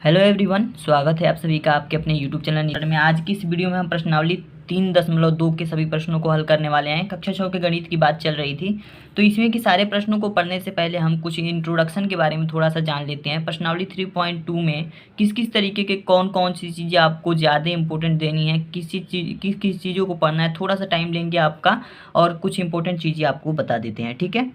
Hello everyone, स्वागत है आप सभी का आपके अपने यूट्यूब चैनल में। आज की इस वीडियो में हम प्रश्नावली 3.2 के सभी प्रश्नों को हल करने वाले हैं। कक्षा 6 के गणित की बात चल रही थी, तो इसमें कि सारे प्रश्नों को पढ़ने से पहले हम कुछ इंट्रोडक्शन के बारे में थोड़ा सा जान लेते हैं। प्रश्नावली 3.2 में किस किस तरीके के कौन कौन सी चीज़ें आपको ज़्यादा इंपॉर्टेंट देनी है, किस किस चीज़ों को पढ़ना है, थोड़ा सा टाइम लेंगे आपका और कुछ इंपॉर्टेंट चीज़ें आपको बता देते हैं। ठीक है,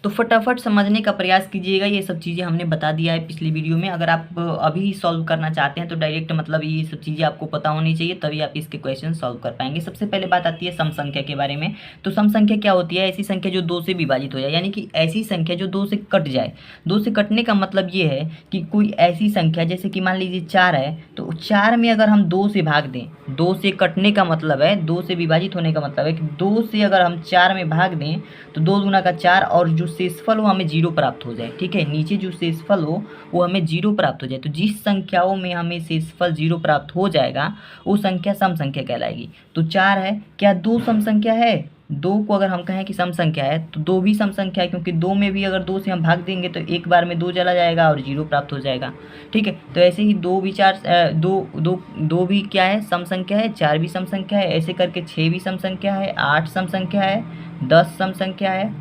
तो फटाफट समझने का प्रयास कीजिएगा। ये सब चीज़ें हमने बता दिया है पिछली वीडियो में। अगर आप अभी सॉल्व करना चाहते हैं तो डायरेक्ट मतलब ये सब चीज़ें आपको पता होनी चाहिए, तभी आप इसके क्वेश्चन सॉल्व कर पाएंगे। सबसे पहले बात आती है सम संख्या के बारे में। तो सम संख्या क्या होती है? ऐसी संख्या जो 2 से विभाजित हो जाए, यानी कि ऐसी संख्या जो 2 से कट जाए। 2 से कटने का मतलब ये है कि कोई ऐसी संख्या, जैसे कि मान लीजिए 4 है, तो 4 में अगर हम 2 से भाग दें, 2 से कटने का मतलब है, 2 से विभाजित होने का मतलब है कि 2 से अगर हम 4 में भाग दें तो 2 दूना का 4 और जो शेषफल हो हमें 0 प्राप्त हो जाए। ठीक है, नीचे जो शेषफल हो वो हमें 0 प्राप्त हो जाए। तो जिस संख्याओं में हमें शेषफल 0 प्राप्त हो जाएगा वो संख्या सम संख्या कहलाएगी। तो 4 है, क्या 2 सम संख्या है? 2 को अगर हम कहें कि सम संख्या है तो 2 भी सम संख्या है, क्योंकि 2 में भी अगर 2 से हम भाग देंगे तो एक बार में 2 चला जाएगा और 0 प्राप्त हो जाएगा। ठीक है, तो ऐसे ही 2 भी 4 2 भी क्या है? सम संख्या है। 4 भी सम संख्या है। ऐसे करके 6 भी सम संख्या है, 8 सम संख्या है, 10 सम संख्या है।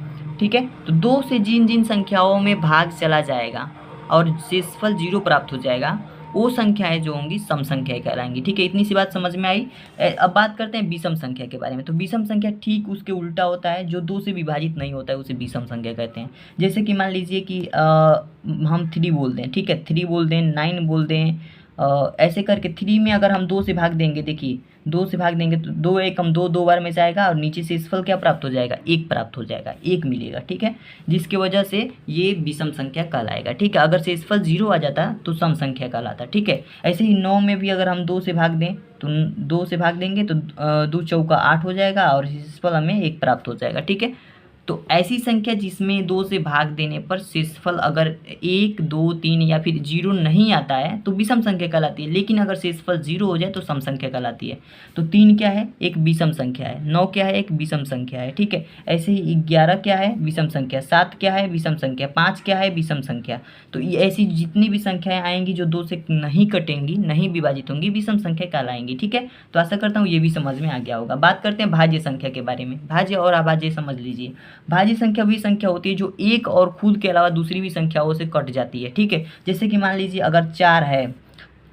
ठीक है, तो 2 से जिन जिन संख्याओं में भाग चला जाएगा और शेषफल 0 प्राप्त हो जाएगा वो संख्याएं जो होंगी सम संख्याएं कहलाएंगी। ठीक है, इतनी सी बात समझ में आई। अब बात करते हैं विषम संख्या के बारे में। तो विषम संख्या ठीक उसके उल्टा होता है, जो 2 से विभाजित नहीं होता है उसे विषम संख्या कहते हैं। जैसे कि मान लीजिए कि हम 3 बोल दें। ठीक है, 3 बोल दें, 9 बोल दें, ऐसे करके 3 में अगर हम 2 से भाग देंगे, देखिए 2 से भाग देंगे तो 2 एक हम 2 बार में जाएगा और नीचे शेषफल क्या प्राप्त हो जाएगा? 1 प्राप्त हो जाएगा, 1 मिलेगा। ठीक है, जिसकी वजह से ये विषम संख्या कहलाएगा। ठीक है, अगर शेषफल 0 आ जाता तो सम संख्या कहलाता। ठीक है, ऐसे ही 9 में भी अगर हम 2 से भाग दें तो 2 से भाग देंगे तो 2 चौका 8 हो जाएगा और शेषफल हमें 1 प्राप्त हो जाएगा। ठीक है, तो ऐसी संख्या जिसमें 2 से भाग देने पर शेषफल अगर 1, 2, 3 या फिर 0 नहीं आता है तो विषम संख्या कहलाती है, लेकिन अगर शेषफल 0 हो जाए तो सम संख्या कहलाती है। तो 3 क्या है? एक विषम संख्या है। 9 क्या है? एक विषम संख्या है। ठीक है, ऐसे ही 11 क्या है? विषम संख्या। 7 क्या है? विषम संख्या। 5 क्या है? विषम संख्या। तो ये ऐसी जितनी भी संख्याएं आएंगी जो 2 से नहीं कटेंगी, नहीं विभाजित होंगी, विषम संख्या कहलाएंगी। ठीक है, तो आशा करता हूँ ये भी समझ में आ गया होगा। बात करते हैं भाज्य संख्या के बारे में। भाज्य और अभाज्य समझ लीजिए। भाज्य संख्या वही संख्या होती है जो एक और खुद के अलावा दूसरी भी संख्याओं से कट जाती है। ठीक है, जैसे कि मान लीजिए अगर 4 है,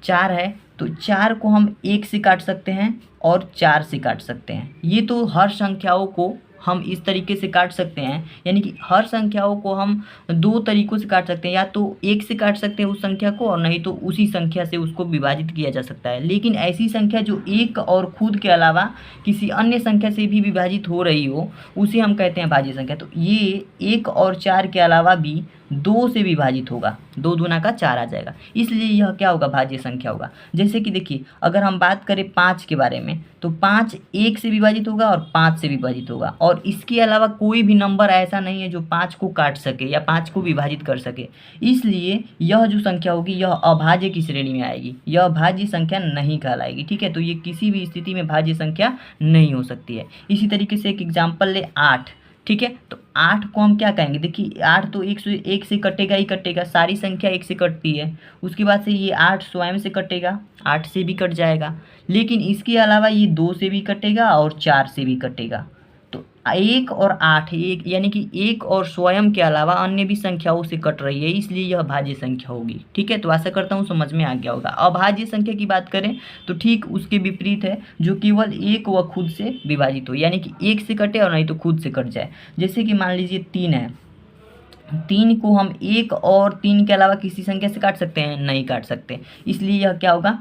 4 है तो 4 को हम 1 से काट सकते हैं और 4 से काट सकते हैं। ये तो हर संख्याओं को हम इस तरीके से काट सकते हैं, यानी कि हर संख्याओं को हम 2 तरीकों से काट सकते हैं। या तो 1 से काट सकते हैं उस संख्या को, और नहीं तो उसी संख्या से उसको विभाजित किया जा सकता है। लेकिन ऐसी संख्या जो एक और खुद के अलावा किसी अन्य संख्या से भी विभाजित हो रही हो उसे हम कहते हैं भाज्य संख्या। तो ये 1 और 4 के अलावा भी 2 से विभाजित होगा, 2 दूना का 4 आ जाएगा, इसलिए यह क्या होगा? भाज्य संख्या होगा। जैसे कि देखिए अगर हम बात करें 5 के बारे में, तो 5 1 से विभाजित होगा और 5 से विभाजित होगा, और इसके अलावा कोई भी नंबर ऐसा नहीं है जो 5 को काट सके या 5 को विभाजित कर सके। इसलिए यह जो संख्या होगी यह अभाज्य की श्रेणी में आएगी, यह भाज्य संख्या नहीं कहलाएगी। ठीक है, तो ये किसी भी स्थिति में भाज्य संख्या नहीं हो सकती है। इसी तरीके से एक एग्जाम्पल ले 8। ठीक है, तो 8 को हम क्या कहेंगे? देखिए 8 तो 1 से कटेगा ही कटेगा, सारी संख्या 1 से कटती है। उसके बाद से ये 8 स्वयं से कटेगा, 8 से भी कट जाएगा, लेकिन इसके अलावा ये 2 से भी कटेगा और 4 से भी कटेगा। तो 1 और 8, एक यानी कि 1 और स्वयं के अलावा अन्य भी संख्याओं से कट रही है, इसलिए यह भाज्य संख्या होगी। ठीक है, तो आशा करता हूँ समझ में आ गया होगा। अभाज्य संख्या की बात करें तो ठीक उसके विपरीत है, जो केवल एक व खुद से विभाजित हो, यानी कि 1 से कटे और नहीं तो खुद से कट जाए। जैसे कि मान लीजिए 3 है, 3 को हम 1 और 3 के अलावा किसी संख्या से काट सकते हैं? नहीं काट सकते, इसलिए यह क्या होगा?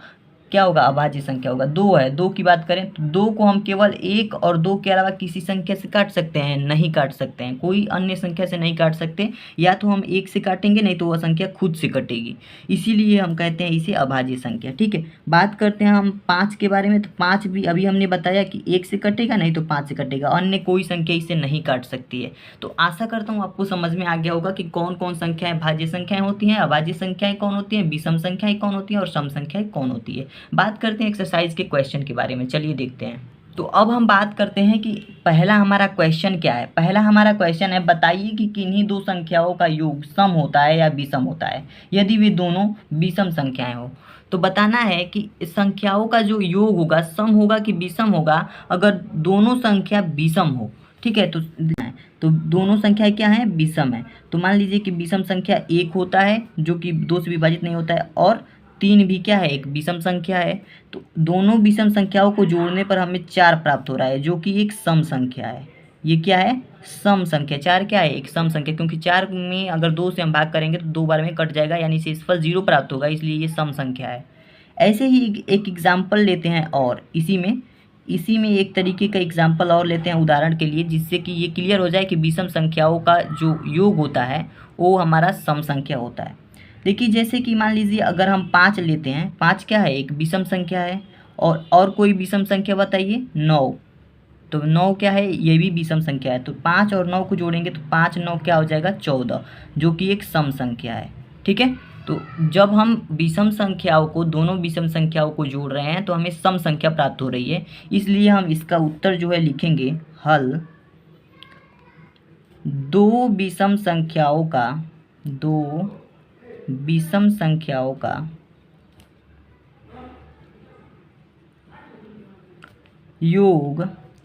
क्या होगा? अभाज्य संख्या होगा। 2 है, 2 की बात करें तो 2 को हम केवल 1 और 2 के अलावा किसी संख्या से काट सकते हैं? नहीं काट सकते हैं, कोई अन्य संख्या से नहीं काट सकते। या तो हम 1 से काटेंगे, नहीं तो वह संख्या खुद से कटेगी, इसीलिए हम कहते हैं इसे अभाज्य संख्या। ठीक है, बात करते हैं हम 5 के बारे में। तो 5 भी अभी हमने बताया कि 1 से कटेगा, नहीं तो 5 से कटेगा, अन्य कोई संख्या इसे नहीं काट सकती है। तो आशा करता हूँ आपको समझ में आ गया होगा कि कौन कौन संख्याएं भाज्य संख्याएं होती हैं, अभाज्य संख्याएं कौन होती हैं, विषम संख्याएं कौन होती हैं और सम संख्याएं कौन होती है। बात करते हैं एक्सरसाइज के क्वेश्चन के बारे में, चलिए देखते हैं। तो अब हम बात करते हैं कि पहला हमारा क्वेश्चन क्या है। पहला हमारा क्वेश्चन है, बताइए कि किन्हीं दो संख्याओं का योग सम होता है या विषम होता है यदि वे दोनों विषम संख्याएं हो। तो बताना है कि संख्याओं का जो योग होगा सम होगा कि विषम होगा अगर दोनों संख्या विषम हो। ठीक है, तो दोनों संख्या क्या है, विषम है। तो मान लीजिए कि विषम संख्या 1 होता है जो कि 2 से विभाजित नहीं होता है, और 3 भी क्या है, एक विषम संख्या है। तो दोनों विषम संख्याओं को जोड़ने पर हमें 4 प्राप्त हो रहा है जो कि एक सम संख्या है। ये क्या है, सम संख्या। 4 क्या है, एक सम संख्या, क्योंकि 4 में अगर 2 से हम भाग करेंगे तो 2 बार में कट जाएगा, यानी शेषफल 0 प्राप्त होगा, इसलिए ये सम संख्या है। ऐसे ही एक एग्जाम्पल लेते हैं, और इसी में एक तरीके का एग्जाम्पल और लेते हैं उदाहरण के लिए, जिससे कि ये क्लियर हो जाए कि विषम संख्याओं का जो योग होता है वो हमारा सम संख्या होता है। देखिए, जैसे कि मान लीजिए अगर हम 5 लेते हैं, 5 क्या है, एक विषम संख्या है। और कोई विषम संख्या बताइए, 9। तो 9 क्या है, ये भी विषम संख्या है। तो 5 और 9 को जोड़ेंगे तो 5 9 क्या हो जाएगा, 14, जो कि एक सम संख्या है। ठीक है, तो जब हम विषम संख्याओं को, दोनों विषम संख्याओं को जोड़ रहे हैं तो हमें सम संख्या प्राप्त हो रही है। इसलिए हम इसका उत्तर जो है लिखेंगे, हल दो विषम संख्याओं का योग,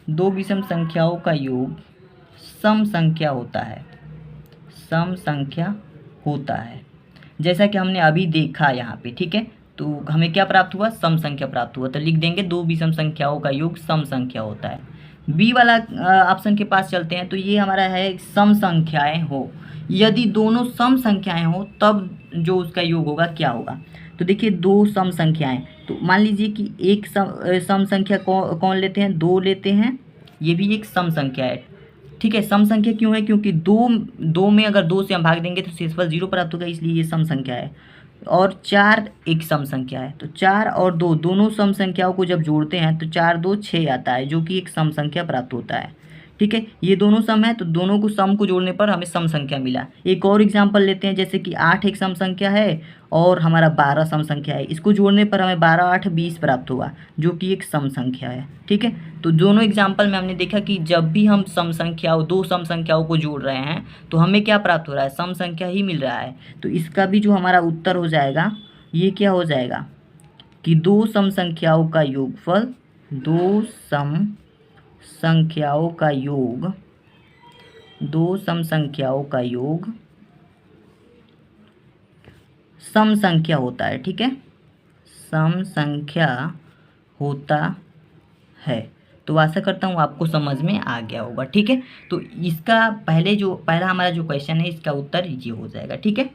दो विषम संख्याओं का योग सम संख्या होता है, सम संख्या होता है। जैसा कि हमने अभी देखा यहाँ पे। ठीक है, तो हमें क्या प्राप्त हुआ, सम संख्या प्राप्त हुआ। तो लिख देंगे दो विषम संख्याओं का योग सम संख्या होता है। बी वाला ऑप्शन के पास चलते हैं। तो ये हमारा है, सम संख्याएं हो, यदि दोनों सम संख्याएं हो तब जो उसका योग होगा क्या होगा। तो देखिए, दो सम संख्याएं, तो मान लीजिए कि एक सम संख्या कौन लेते हैं, 2 लेते हैं, ये भी एक सम संख्या है। ठीक है, सम संख्या क्यों है, क्योंकि दो में अगर 2 से हम भाग देंगे तो शेषफल 0 प्राप्त होगा, इसलिए ये सम संख्या है। और 4 एक सम संख्या है। तो 4 और 2 दोनों सम संख्याओं को जब जोड़ते हैं तो 4 2 6 आता है, जो कि एक सम संख्या प्राप्त होता है। ठीक है, ये दोनों सम है, तो दोनों को सम को जोड़ने पर हमें सम संख्या मिला। एक और एग्जांपल लेते हैं, जैसे कि 8 एक सम संख्या है और हमारा 12 सम संख्या है। इसको जोड़ने पर हमें 12 8 20 प्राप्त होगा, जो कि एक सम संख्या है। ठीक है, तो दोनों एग्जाम्पल में हमने देखा कि जब भी हम सम संख्याओं, दो सम संख्याओं को जोड़ रहे हैं तो हमें क्या प्राप्त हो रहा है, सम संख्या ही मिल रहा है। तो इसका भी जो हमारा उत्तर हो जाएगा, ये क्या हो जाएगा कि दो सम संख्याओं का योगफल, दो सम संख्याओं का योग, दो सम संख्याओं का योग सम संख्या होता है। ठीक है, सम संख्या होता है। तो आशा करता हूँ आपको समझ में आ गया होगा। ठीक है, तो इसका पहला हमारा जो क्वेश्चन है इसका उत्तर ये हो जाएगा। ठीक है,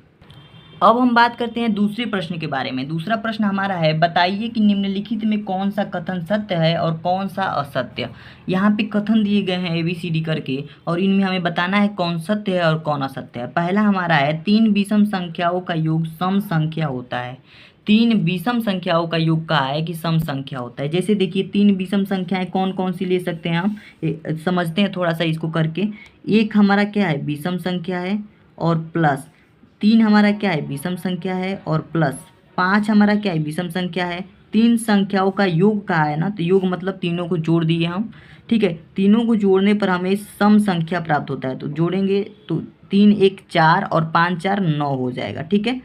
अब हम बात करते हैं दूसरे प्रश्न के बारे में। दूसरा प्रश्न हमारा है, बताइए कि निम्नलिखित में कौन सा कथन सत्य है और कौन सा असत्य। यहाँ पे कथन दिए गए हैं ABCD करके, और इनमें हमें बताना है कौन सत्य है और कौन असत्य है। पहला हमारा है, 3 विषम संख्याओं का योग सम संख्या होता है। 3 विषम संख्याओं का योग कहा है कि सम संख्या होता है। जैसे देखिए, 3 विषम संख्याएं कौन कौन सी ले सकते हैं हम, समझते हैं थोड़ा सा इसको करके। एक हमारा क्या है, विषम संख्या है, और प्लस 3 हमारा क्या है, विषम संख्या है, और प्लस 5 हमारा क्या है, विषम संख्या है। 3 संख्याओं का योग कहा है ना, तो योग मतलब तीनों को जोड़ दिए हम। ठीक है, तीनों को जोड़ने पर हमें सम संख्या प्राप्त होता है। तो जोड़ेंगे तो 3 1 4 और 5 4 9 हो जाएगा। ठीक है,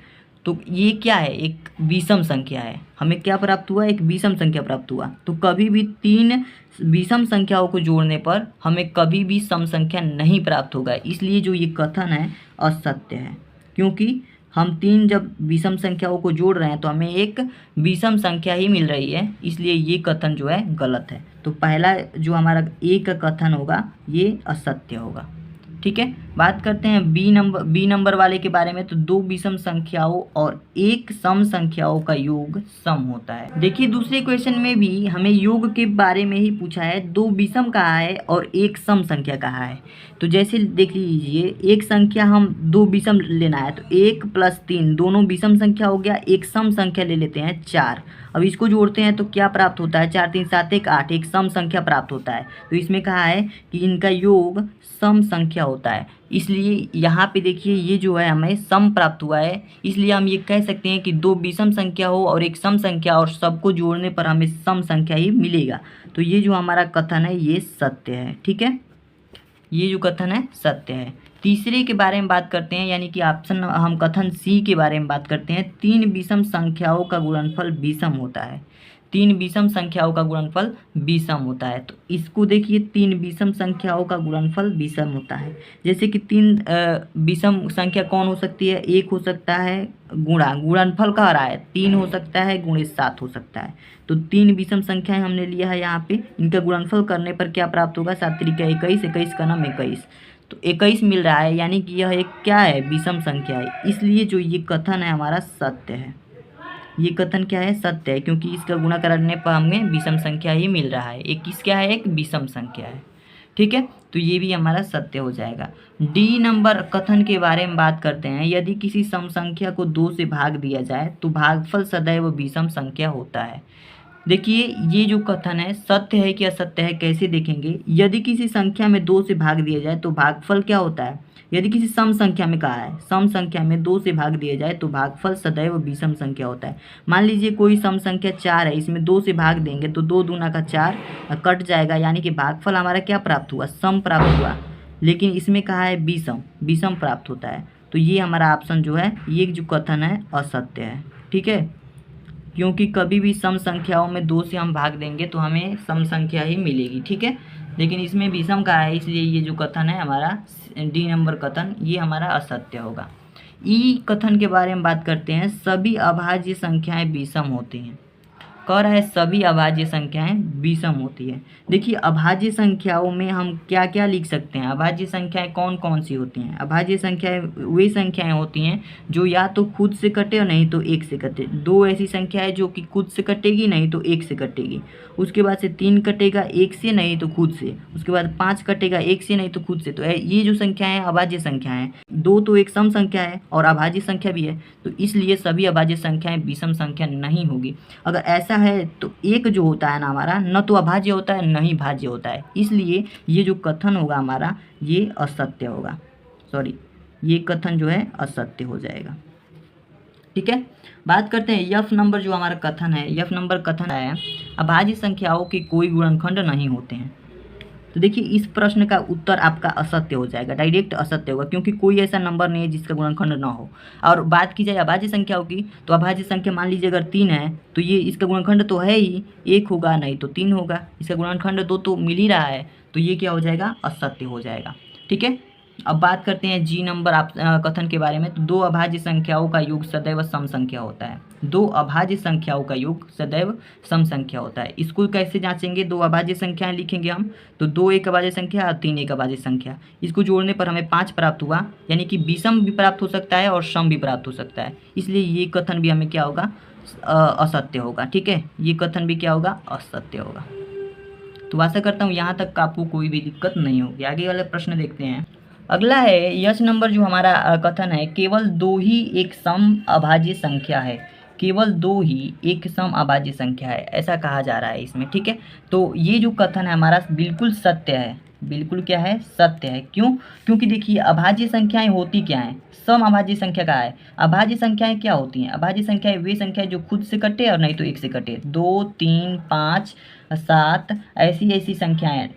तो ये क्या है, एक विषम संख्या है। हमें क्या प्राप्त हुआ, एक विषम संख्या प्राप्त हुआ। तो कभी भी 3 विषम संख्याओं को जोड़ने पर हमें कभी भी सम संख्या नहीं प्राप्त होगा, इसलिए जो ये कथन है असत्य है। क्योंकि हम 3 जब विषम संख्याओं को जोड़ रहे हैं तो हमें एक विषम संख्या ही मिल रही है, इसलिए ये कथन जो है गलत है। तो पहला जो हमारा एक कथन होगा ये असत्य होगा। ठीक है, बात करते हैं बी नंबर वाले के बारे में। तो 2 विषम संख्याओं और एक सम संख्याओं का योग सम होता है। देखिए, दूसरे क्वेश्चन में भी हमें योग के बारे में ही पूछा है। 2 विषम कहा है और एक सम संख्या कहा है। तो जैसे देख लीजिए, एक संख्या हम 2 विषम लेना है, तो 1 + 3 दोनों विषम संख्या हो गया। एक सम संख्या ले लेते हैं 4। अब इसको जोड़ते हैं तो क्या प्राप्त होता है, 4 3 7 1 8, एक सम संख्या प्राप्त होता है। तो इसमें कहा है कि इनका योग सम संख्या होता है। इसलिए यहाँ पे देखिए ये जो है हमें सम प्राप्त हुआ है, इसलिए हम ये कह सकते हैं कि दो विषम संख्या हो और एक सम संख्या और सबको जोड़ने पर हमें सम संख्या ही मिलेगा। तो ये जो हमारा कथन है ये सत्य है। ठीक है, ये जो कथन है सत्य है। तीसरे के बारे में बात करते हैं, यानी कि ऑप्शन हम कथन सी के बारे में बात करते हैं। तीन विषम संख्याओं का गुणनफल विषम होता है। तीन विषम संख्याओं का गुणनफल विषम होता है। तो इसको देखिए, तीन विषम संख्याओं का गुणनफल विषम होता है। जैसे कि तीन विषम संख्या कौन हो सकती है? एक हो सकता है गुणनफल कह रहा है, तीन हो सकता है, गुणित सात हो सकता है। तो तीन विषम संख्याएं हमने लिया है यहाँ पे, इनका गुणनफल करने पर क्या प्राप्त होगा? 7 त्रिका 21, 21 का नाम 21, तो 21 मिल रहा है, यानी कि यह एक क्या है? विषम संख्या है। इसलिए जो ये कथन है हमारा सत्य है। ये कथन क्या है? सत्य है, क्योंकि इसका गुणा करने पर हमें विषम संख्या ही मिल रहा है। एक किस क्या है? एक विषम संख्या है। ठीक है, तो ये भी हमारा सत्य हो जाएगा। डी नंबर कथन के बारे में बात करते हैं। यदि किसी सम संख्या को 2 से भाग दिया जाए तो भागफल सदैव विषम संख्या होता है। देखिए ये जो कथन है सत्य है कि असत्य है, कैसे देखेंगे? यदि किसी संख्या में 2 से भाग दिया जाए तो भागफल क्या होता है? यदि किसी सम संख्या में कहा है, सम संख्या में 2 से भाग दिया जाए तो भागफल सदैव विषम संख्या होता है। मान लीजिए कोई सम संख्या 4 है, इसमें 2 से भाग देंगे तो 2 दूना का 4 कट जाएगा, यानी कि भागफल हमारा क्या प्राप्त हुआ? सम प्राप्त हुआ। लेकिन इसमें कहा है विषम, विषम प्राप्त होता है। तो ये हमारा ऑप्शन जो है, ये जो कथन है असत्य है। ठीक है, क्योंकि कभी भी सम संख्याओं में 2 से हम भाग देंगे तो हमें सम संख्या ही मिलेगी। ठीक है, लेकिन इसमें विषम का है, इसलिए ये जो कथन है हमारा डी नंबर कथन, ये हमारा असत्य होगा। ई कथन के बारे में बात करते हैं। सभी अभाज्य संख्याएं विषम होती हैं। कह रहा है सभी अभाज्य संख्याएं विषम होती है। देखिए अभाज्य संख्याओं में हम क्या क्या लिख सकते हैं? अभाज्य संख्याएं कौन कौन सी होती हैं? अभाज्य संख्याएं वे संख्याएं होती हैं जो या तो खुद से कटे और नहीं तो एक से कटे। दो ऐसी संख्या है जो कि खुद से कटेगी नहीं तो एक से कटेगी। उसके बाद से 3 कटेगा एक से नहीं तो खुद से। उसके बाद 5 कटेगा एक से नहीं तो खुद से। तो ये जो संख्याएं हैं अभाज्य संख्याएं हैं। 2 तो एक सम संख्या है और अभाज्य संख्या भी है, तो इसलिए सभी अभाज्य संख्याएं विषम संख्या नहीं होगी। अगर ऐसा है तो एक जो होता है ना हमारा, न तो अभाज्य होता है न ही भाज्य होता है, इसलिए ये जो कथन होगा हमारा ये असत्य होगा। सॉरी, ये कथन जो है असत्य हो जाएगा। ठीक है, बात करते हैं एफ नंबर जो हमारा कथन है। एफ नंबर कथन है अभाज्य संख्याओं के कोई गुणनखंड नहीं होते हैं। तो देखिए इस प्रश्न का उत्तर आपका असत्य हो जाएगा, डायरेक्ट असत्य होगा, क्योंकि कोई ऐसा नंबर नहीं है जिसका गुणनखंड ना हो। और बात की जाए अभाज्य संख्याओं की, तो अभाज्य संख्या मान लीजिए अगर 3 है तो ये इसका गुणनखंड तो है ही, 1 होगा नहीं तो 3 होगा। इसका गुणनखंड 2 तो मिल ही रहा है, तो ये क्या हो जाएगा? असत्य हो जाएगा। ठीक है, अब बात करते हैं जी नंबर कथन के बारे में। तो दो अभाज्य संख्याओं का योग सदैव सम संख्या होता है। दो अभाज्य संख्याओं का योग सदैव सम संख्या होता है। इसको कैसे जांचेंगे? दो अभाज्य संख्याएं लिखेंगे हम, तो 2 एक अभाज्य संख्या और 3 एक अभाज्य संख्या। इसको जोड़ने पर हमें 5 प्राप्त हुआ, यानी कि विषम भी प्राप्त हो सकता है और सम भी प्राप्त हो सकता है। इसलिए ये कथन भी हमें क्या होगा? असत्य होगा। ठीक है, ये कथन भी क्या होगा? असत्य होगा। तो आशा करता हूँ यहाँ तक आपको कोई भी दिक्कत नहीं होगी। आगे वाले प्रश्न देखते हैं। अगला है यश नंबर जो हमारा कथन है, केवल 2 ही एक सम अभाज्य संख्या है। केवल 2 ही एक सम अभाज्य संख्या है, ऐसा कहा जा रहा है इसमें। ठीक है, तो ये जो कथन है हमारा बिल्कुल सत्य है। बिल्कुल क्या है? सत्य है। क्यों? क्योंकि देखिए अभाज्य संख्याएं होती क्या हैं? सम अभाज्य संख्या का है। अभाज्य संख्याएं क्या होती हैं? अभाज्य संख्याएं वे संख्याएं जो खुद से कटे और नहीं तो एक से कटे। 2, 3, 5, 7 ऐसी ऐसी संख्याएं,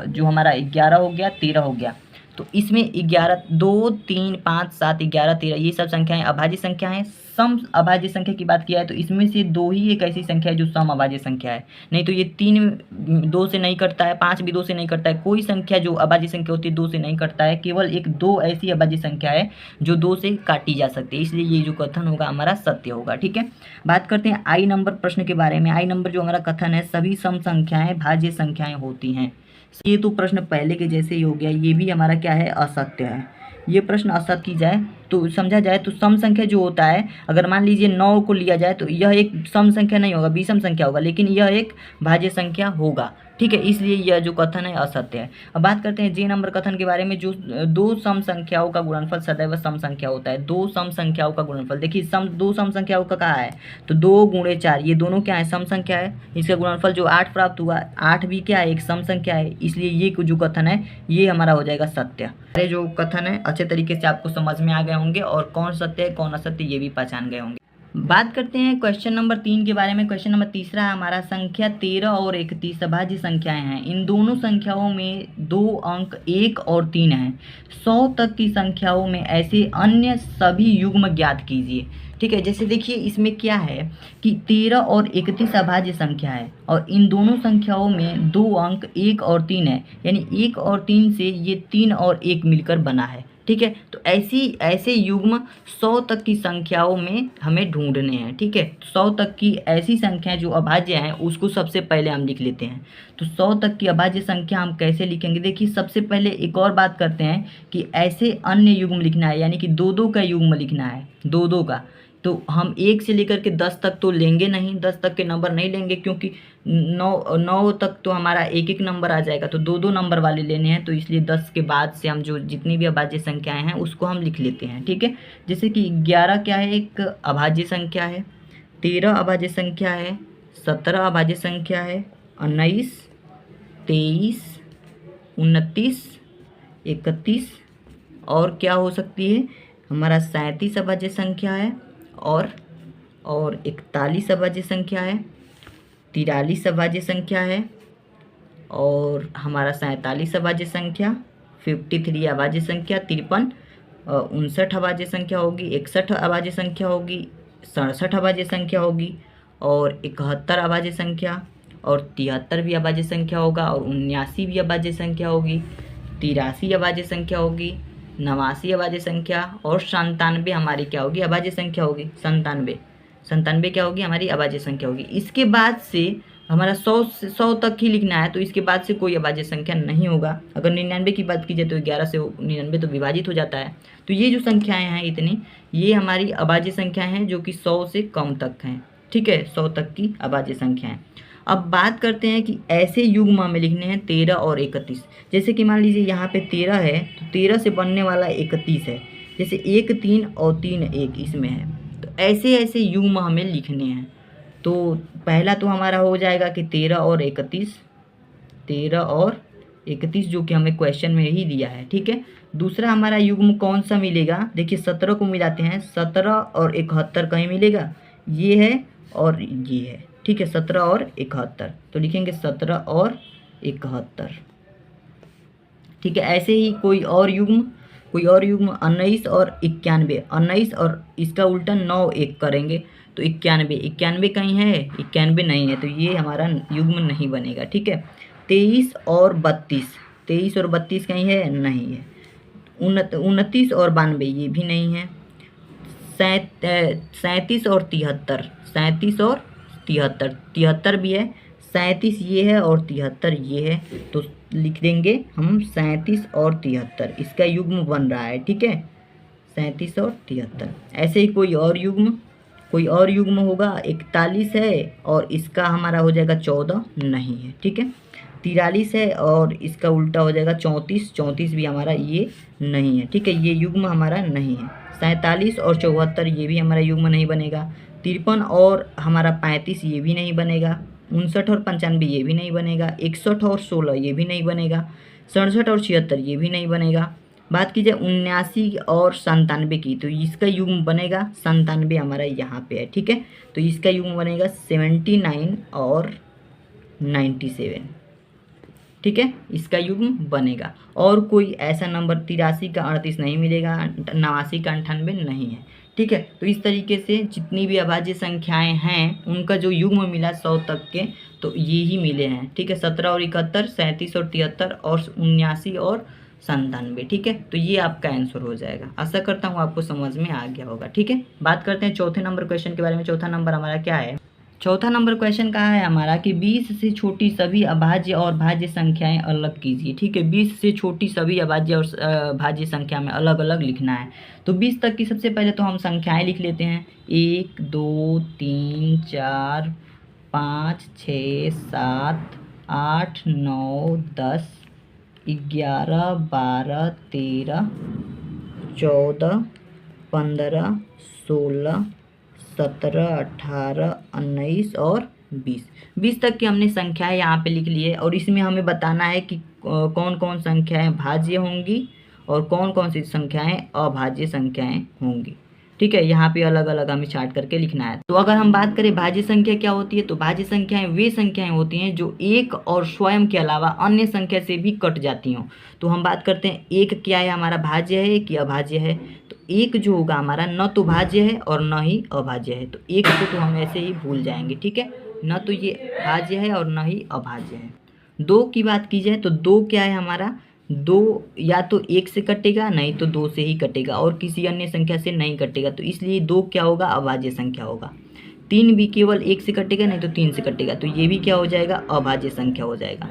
जो हमारा 11 हो गया, 13 हो गया। तो इसमें 11, 2, 3, 5, 7, 11, 13 ये सब संख्याएं अभाज्य संख्या हैं। सम अभाज्य संख्या की बात किया है तो इसमें से 2 ही एक ऐसी संख्या है जो सम अभाज्य संख्या है, नहीं तो ये 3 2 से नहीं कटता है, 5 भी 2 से नहीं कटता है। कोई संख्या जो अभाज्य संख्या होती है 2 से नहीं कटता है, केवल 2 ऐसी अभाज्य संख्या है जो 2 से काटी जा सकती है। इसलिए ये जो कथन होगा हमारा सत्य होगा। ठीक है, बात करते हैं आई नंबर प्रश्न के बारे में। आई नंबर जो हमारा कथन है, सभी सम संख्याएं भाज्य संख्याएं होती हैं। ये तो प्रश्न पहले के जैसे ही हो गया, ये भी हमारा क्या है? असत्य है। ये प्रश्न असत्य की जाए तो समझा जाए तो सम संख्या जो होता है, अगर मान लीजिए 9 को लिया जाए तो यह एक सम संख्या नहीं होगा, विषम संख्या होगा, लेकिन यह एक भाज्य संख्या होगा। ठीक है, इसलिए यह जो कथन है असत्य है। अब बात करते हैं जे नंबर कथन के बारे में, जो दो सम संख्याओं का गुणनफल सदैव सम संख्या होता है। दो सम संख्याओं का गुणनफल, देखिए दो सम संख्याओं का कहा है तो 2 गुणे 4, ये दोनों क्या है, सम संख्या है। इसका गुणनफल जो 8 प्राप्त हुआ, 8 भी क्या है, एक सम संख्या है, इसलिए ये जो कथन है ये हमारा हो जाएगा सत्य। अरे जो कथन है अच्छे तरीके से आपको समझ में आ गए होंगे और कौन सत्य है कौन असत्य ये भी पहचान गए होंगे। बात करते हैं क्वेश्चन नंबर 3 के बारे में। क्वेश्चन नंबर तीसरा है हमारा, संख्या 13 और 31 सभाज्य संख्याएं हैं। इन दोनों संख्याओं में 2 अंक 1 और 3 हैं। 100 तक की संख्याओं में ऐसे अन्य सभी युग्म ज्ञात कीजिए। ठीक है, जैसे देखिए इसमें क्या है कि 13 और 31 अभाज्य संख्या है और इन दोनों संख्याओं में 2 अंक 1 और 3 है, यानी 1 और 3 से ये 3 और 1 मिलकर बना है। ठीक है, तो ऐसे युग्म 100 तक की संख्याओं में हमें ढूंढने हैं। ठीक है, 100 तक की ऐसी संख्याएं जो अभाज्य हैं उसको सबसे पहले हम लिख लेते हैं। तो 100 तक की अभाज्य संख्या हम कैसे लिखेंगे, देखिए सबसे पहले एक और बात करते हैं कि ऐसे अन्य युग्म लिखना है, यानी कि 2-2 का युग्म लिखना है, 2-2 का। तो हम 1 से लेकर के 10 तक तो लेंगे नहीं, 10 तक के नंबर नहीं लेंगे, क्योंकि 9 तक तो हमारा 1-1 नंबर आ जाएगा, तो 2-2 नंबर वाले लेने हैं। तो इसलिए 10 के बाद से हम जो जितनी भी अभाज्य संख्याएं हैं उसको हम लिख लेते हैं। ठीक है, जैसे कि 11 क्या है, एक अभाज्य संख्या है, 13 अभाज्य संख्या है, 17 अभाज्य संख्या है, 19, 23, 29, 31 और क्या हो सकती है, हमारा 37 अभाज्य संख्या है और 41 अभाज्य संख्या है, 43 अभाज्य संख्या है और हमारा 47 अभाज्य संख्या, 53 अभाज्य संख्या, 53, 59 अभाज्य संख्या होगी, 61 अभाज्य संख्या होगी, 67 अभाज्य संख्या होगी और 71 अभाज्य संख्या और 73 भी अभाज्य संख्या होगा और 79 भी अभाज्य संख्या होगी, 83 अभाज्य संख्या होगी, 89 अभाज्य संख्या और 97 हमारी क्या होगी, अभाज्य संख्या होगी। 97 क्या होगी, हमारी अभाज्य संख्या होगी। इसके बाद से हमारा 100 तक ही लिखना है, तो इसके बाद से कोई अभाज्य संख्या नहीं होगा। अगर 99 की बात की जाए तो 11 से 99 तो विभाजित हो जाता है। तो ये जो संख्याएं हैं इतनी, ये हमारी अभाज्य संख्याएं हैं जो कि 100 से कम तक हैं। ठीक है, 100 तक की अभाज्य संख्याएं। अब बात करते हैं कि ऐसे युग्म हमें लिखने हैं 13 और 31। जैसे कि मान लीजिए यहाँ पे 13 है तो 13 से बनने वाला 31 है, जैसे 1 3 और 3 1 इसमें है। तो ऐसे युग्म हमें लिखने हैं। तो पहला तो हमारा हो जाएगा कि 13 और 31, 13 और 31 जो कि हमें क्वेश्चन में ही दिया है। ठीक है, दूसरा हमारा युग्म कौन सा मिलेगा, देखिए 17 को मिलाते हैं, 17 और 71 कहीं मिलेगा, ये है और ये है। ठीक है, 17 और 71, तो लिखेंगे 17 और 71। ठीक है, ऐसे ही कोई और युग्म 19 और 91, 19 और इसका उल्टा 9 1 करेंगे तो 91 कहीं है, 91 नहीं है, तो ये हमारा युग्म नहीं बनेगा। ठीक है, 23 और 32 कहीं है, नहीं है। 29 और 92 ये भी नहीं है। 37 और 73 भी है, 37 ये है और 73 ये है, तो लिख देंगे हम 37 और 73, इसका युग्म बन रहा है। ठीक है, 37 और 73। ऐसे ही कोई और युग्म होगा, 41 है और इसका हमारा हो जाएगा 14, नहीं है। ठीक है, 43 है और इसका उल्टा हो जाएगा 34 भी हमारा ये नहीं है। ठीक है, ये युग्म हमारा नहीं है। 47 और 74 ये भी हमारा युग्म नहीं बनेगा। 53 और हमारा 35 ये भी नहीं बनेगा। 59 और 95 ये भी नहीं बनेगा। 61 और 16 ये भी नहीं बनेगा। 67 और 76 ये भी नहीं बनेगा। बात की जाए 79 और 97 की, तो इसका युग्म बनेगा 97 हमारा यहाँ पे है। ठीक है, तो इसका युग्म बनेगा 79 और 97। ठीक है, इसका युग्म बनेगा। और कोई ऐसा नंबर 83 का 38 नहीं मिलेगा, 89 का 98 नहीं है। ठीक है, तो इस तरीके से जितनी भी अभाज्य संख्याएं हैं उनका जो युग्म मिला 100 तक के, तो ये ही मिले हैं। ठीक है, 17 और 71, 37 और 73 और 79 और 97। ठीक है, तो ये आपका आंसर हो जाएगा। आशा करता हूँ आपको समझ में आ गया होगा। ठीक है, बात करते हैं चौथे नंबर क्वेश्चन के बारे में। चौथा नंबर हमारा क्या है, चौथा नंबर क्वेश्चन कहा है हमारा कि 20 से छोटी सभी अभाज्य और भाज्य संख्याएं अलग कीजिए। ठीक है, 20 से छोटी सभी अभाज्य और भाज्य संख्या में अलग अलग लिखना है। तो 20 तक की सबसे पहले तो हम संख्याएं लिख लेते हैं। 1 2 3 4 5 6 7 8 9 10 11 12 13 14 15 16 17 18 19 और 20 तक की हमने संख्याएं यहाँ पे लिख ली है। और इसमें हमें बताना है कि कौन कौन संख्याएं भाज्य होंगी और कौन कौन सी संख्याएं अभाज्य संख्याएं होंगी। ठीक है, यहाँ पे अलग अलग हमें चार्ट करके लिखना है। तो अगर हम बात करें भाज्य संख्या क्या होती है, तो भाज्य संख्याएं वे संख्याएं होती हैं जो एक और स्वयं के अलावा अन्य संख्या से भी कट जाती हों। तो हम बात करते हैं एक क्या है, हमारा भाज्य है कि अभाज्य है। तो एक जो होगा हमारा न तो भाज्य है और न ही अभाज्य है। तो एक को तो हम ऐसे ही भूल जाएंगे। ठीक है, न तो ये भाज्य है और न ही अभाज्य है। दो की बात की जाए तो दो क्या है हमारा, दो या तो एक से कटेगा, नहीं तो दो से ही कटेगा और किसी अन्य संख्या से नहीं कटेगा। तो इसलिए दो क्या होगा, अभाज्य संख्या होगा। तीन भी केवल एक से कटेगा, नहीं तो तीन से कटेगा। तो ये भी क्या हो जाएगा, अभाज्य संख्या हो जाएगा।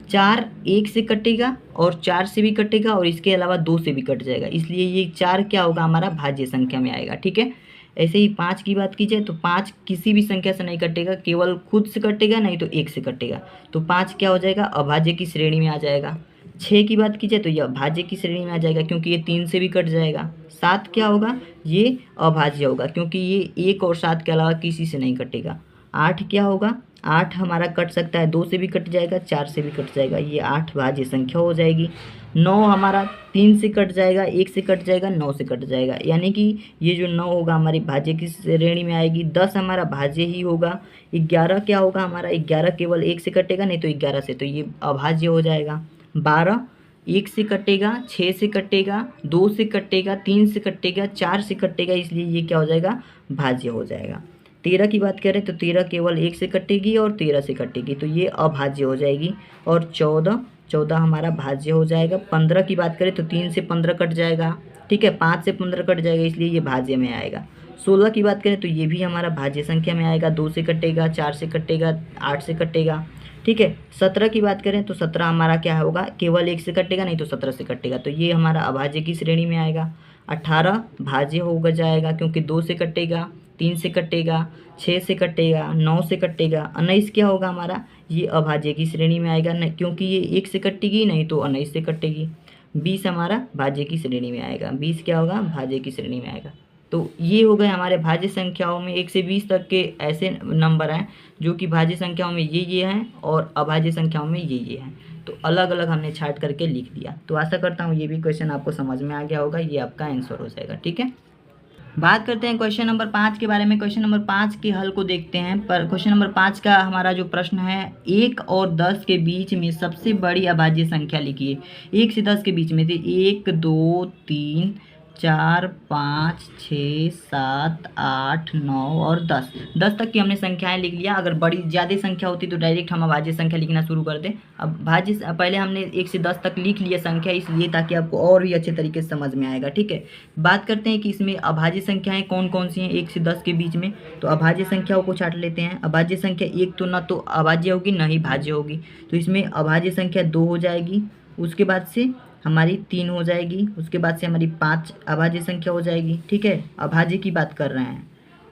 चार एक से कटेगा और चार से भी कटेगा और इसके अलावा दो से भी कट जाएगा, इसलिए ये चार क्या होगा, हमारा भाज्य संख्या में आएगा। ठीक है, ऐसे ही पाँच की बात की जाए तो पाँच किसी भी संख्या से नहीं कटेगा, केवल खुद से कटेगा, नहीं तो एक से कटेगा। तो पाँच क्या हो जाएगा, अभाज्य की श्रेणी में आ जाएगा। छः की बात की जाए तो यह भाज्य की श्रेणी में आ जाएगा क्योंकि ये तीन से भी कट जाएगा। सात क्या होगा, ये अभाज्य होगा क्योंकि ये एक और सात के अलावा किसी से नहीं कटेगा। आठ क्या होगा, आठ हमारा कट सकता है, दो से भी कट जाएगा, चार से भी कट जाएगा, ये आठ भाज्य संख्या हो जाएगी। नौ हमारा तीन से कट जाएगा, एक से कट जाएगा, नौ से कट जाएगा, यानी कि ये जो नौ होगा हमारी भाज्य की श्रेणी में आएगी। दस हमारा भाज्य ही होगा। ग्यारह क्या होगा हमारा, ग्यारह केवल एक से कटेगा, नहीं तो ग्यारह से, तो ये अभाज्य हो जाएगा। बारह एक से कटेगा, छः से कटेगा, दो से कटेगा, तीन से कटेगा, चार से कटेगा, इसलिए ये क्या हो जाएगा, भाज्य हो जाएगा। तेरह की बात करें तो तेरह केवल एक से कटेगी और तेरह से कटेगी, तो ये अभाज्य हो जाएगी। और चौदह हमारा भाज्य हो जाएगा। पंद्रह की बात करें तो तीन से 15 कट जाएगा। ठीक है, 5 से 15 कट जाएगा, इसलिए ये भाज्य में आएगा। 16 की बात करें तो ये भी हमारा भाज्य संख्या में आएगा, 2 से कटेगा, 4 से कटेगा, 8 से कटेगा। ठीक है, 17 की बात करें तो 17 हमारा क्या होगा, केवल एक से कटेगा, नहीं तो 17 से कटेगा, तो ये हमारा अभाज्य की श्रेणी में आएगा। 18 भाज्य होगा जाएगा क्योंकि 2 से कटेगा, 3 से कटेगा, 6 से कटेगा, 9 से कटेगा। 19 क्या होगा हमारा, ये अभाज्य की श्रेणी में आएगा, नहीं क्योंकि ये एक से कटेगी, नहीं तो 19 से कटेगी। 20 हमारा भाज्य की श्रेणी में आएगा, 20 क्या होगा, भाज्य की श्रेणी में आएगा। तो ये हो गए हमारे भाज्य संख्याओं में 1 से 20 तक के ऐसे नंबर हैं जो कि भाज्य संख्याओं में ये हैं और अभाज्य संख्याओं में ये हैं। तो अलग अलग हमने छाट करके लिख दिया। तो आशा करता हूँ ये भी क्वेश्चन आपको समझ में आ गया होगा, ये आपका आंसर हो जाएगा। ठीक है, बात करते हैं क्वेश्चन नंबर 5 के बारे में। क्वेश्चन नंबर 5 के हल को देखते हैं। पर क्वेश्चन नंबर 5 का हमारा जो प्रश्न है, 1 और 10 के बीच में सबसे बड़ी अभाज्य संख्या लिखिए। 1 से 10 के बीच में थे 1 2 3 4 5 6 7 8 9 और 10 तक की हमने संख्याएं लिख लिया। अगर बड़ी ज़्यादा संख्या होती तो डायरेक्ट हम अभाज्य संख्या लिखना शुरू कर दें। अब भाज्य पहले हमने 1 से 10 तक लिख लिया संख्या, इसलिए ताकि आपको और भी अच्छे तरीके से समझ में आएगा। ठीक है, बात करते हैं कि इसमें अभाज्य संख्याएं कौन कौन सी हैं 1 से 10 के बीच में। तो अभाज्य संख्याओं को छाट लेते हैं। अभाज्य संख्या एक तो ना तो अभाज्य होगी ना ही भाज्य होगी, तो इसमें अभाज्य संख्या 2 हो जाएगी, उसके बाद से हमारी 3 हो जाएगी, उसके बाद से हमारी 5 अभाज्य संख्या हो जाएगी। ठीक है, अभाज्य की बात कर रहे हैं।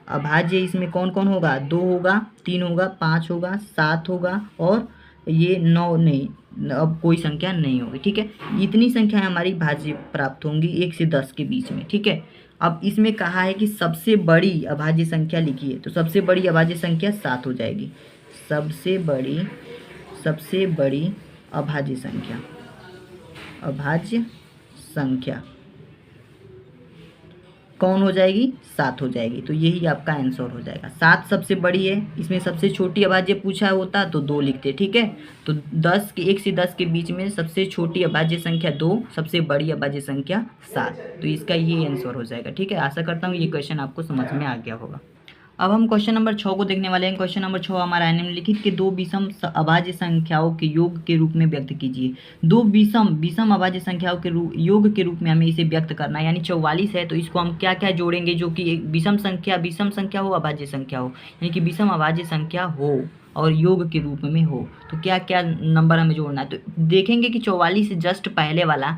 अभाज्य इसमें कौन कौन होगा, 2 होगा, 3 होगा, 5 होगा, 7 होगा और ये 9 नहीं, अब कोई संख्या नहीं होगी। ठीक है, इतनी संख्याएं हमारी भाज्य प्राप्त होंगी 1 से 10 के बीच में। ठीक है, अब इसमें कहा है कि सबसे बड़ी अभाज्य संख्या लिखिए, तो सबसे बड़ी अभाज्य संख्या 7 हो जाएगी। सबसे बड़ी अभाज्य संख्या कौन हो जाएगी, 7 हो जाएगी। तो यही आपका आंसर हो जाएगा। 7 सबसे बड़ी है, इसमें सबसे छोटी अभाज्य पूछा होता तो 2 लिखते। ठीक है, तो 1 से 10 के बीच में सबसे छोटी अभाज्य संख्या 2, सबसे बड़ी अभाज्य संख्या 7, तो इसका ये आंसर हो जाएगा। ठीक है, आशा करता हूँ ये क्वेश्चन आपको समझ में आ गया होगा। अब हम क्वेश्चन नंबर 6 को देखने वाले हैं। क्वेश्चन नंबर 6 हमारा है, निम्नलिखित के दो विषम अभाज्य संख्याओं के योग के रूप में व्यक्त कीजिए। दो विषम विषम अभाज्य संख्याओं के योग के रूप में हमें इसे व्यक्त करना है। यानी 44 है तो इसको हम क्या क्या जोड़ेंगे जो कि एक विषम संख्या हो, अभाज्य संख्या हो, यानी कि विषम अभाज्य संख्या हो और योग के रूप में हो, तो क्या क्या नंबर हमें जोड़ना है। तो देखेंगे कि 44 से जस्ट पहले वाला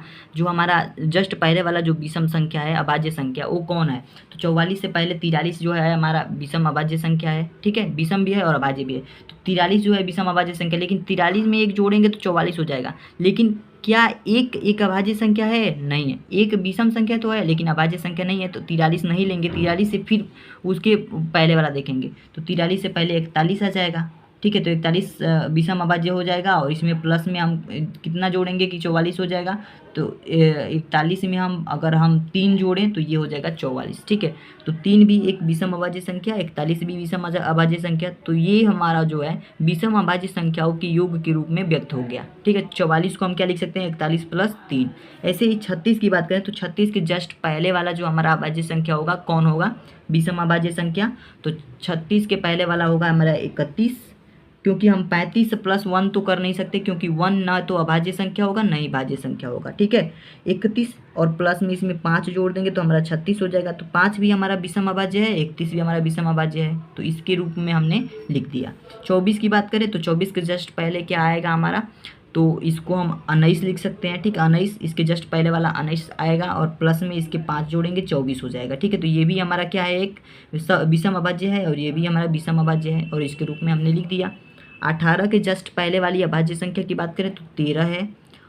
जो विषम संख्या है, अभाज्य संख्या, वो कौन है। तो 44 से पहले 43 जो है हमारा विषम अभाज्य संख्या है, ठीक है, विषम भी है और अभाज्य भी है। तो 43 जो है विषम अभाज्य संख्या, लेकिन 43 में एक जोड़ेंगे तो 44 हो जाएगा। लेकिन क्या एक अभाज्य संख्या है? नहीं है। एक विषम संख्या तो है लेकिन अभाज्य संख्या नहीं है, तो 43 नहीं लेंगे। 43 से फिर उसके पहले वाला देखेंगे, तो 43 से पहले 41 आ जाएगा, ठीक है। तो 41 विषम अभाज्य हो जाएगा और इसमें प्लस में हम कितना जोड़ेंगे कि 44 हो जाएगा। तो 41 में अगर हम 3 जोड़ें तो ये हो जाएगा 44, ठीक है। तो 3 भी एक विषम अभाज्य संख्या, 41 भी विषम अभाज्य संख्या, तो ये हमारा जो है विषम अभाज्य संख्याओं के योग के रूप में व्यक्त हो गया, ठीक है। 44 को हम क्या लिख सकते हैं, 41 + 3। ऐसे ही 36 की बात करें तो 36 के जस्ट पहले वाला जो हमारा अभाज्य संख्या होगा कौन होगा, विषम अभाज्य संख्या। तो 36 के पहले वाला होगा हमारा 31, क्योंकि हम 35 + 1 तो कर नहीं सकते, क्योंकि 1 ना तो अभाज्य संख्या होगा ना ही भाज्य संख्या होगा, ठीक है। 31 और प्लस में इसमें 5 जोड़ देंगे तो हमारा 36 हो जाएगा। तो 5 भी हमारा विषम अभाज्य है, 31 भी हमारा विषम अभाज्य है, तो इसके रूप में हमने लिख दिया। 24 की बात करें तो 24 के जस्ट पहले क्या आएगा हमारा, तो इसको हम 19 लिख सकते हैं, ठीक। 19 इसके जस्ट पहले वाला 19 आएगा और प्लस में इसके 5 जोड़ेंगे 24 हो जाएगा, ठीक है। तो ये भी हमारा क्या है, एक विषम अभाज्य है और ये भी हमारा विषम अभाज्य है और इसके रूप में हमने लिख दिया। 18 के जस्ट पहले वाली अभाज्य संख्या की बात करें तो 13 है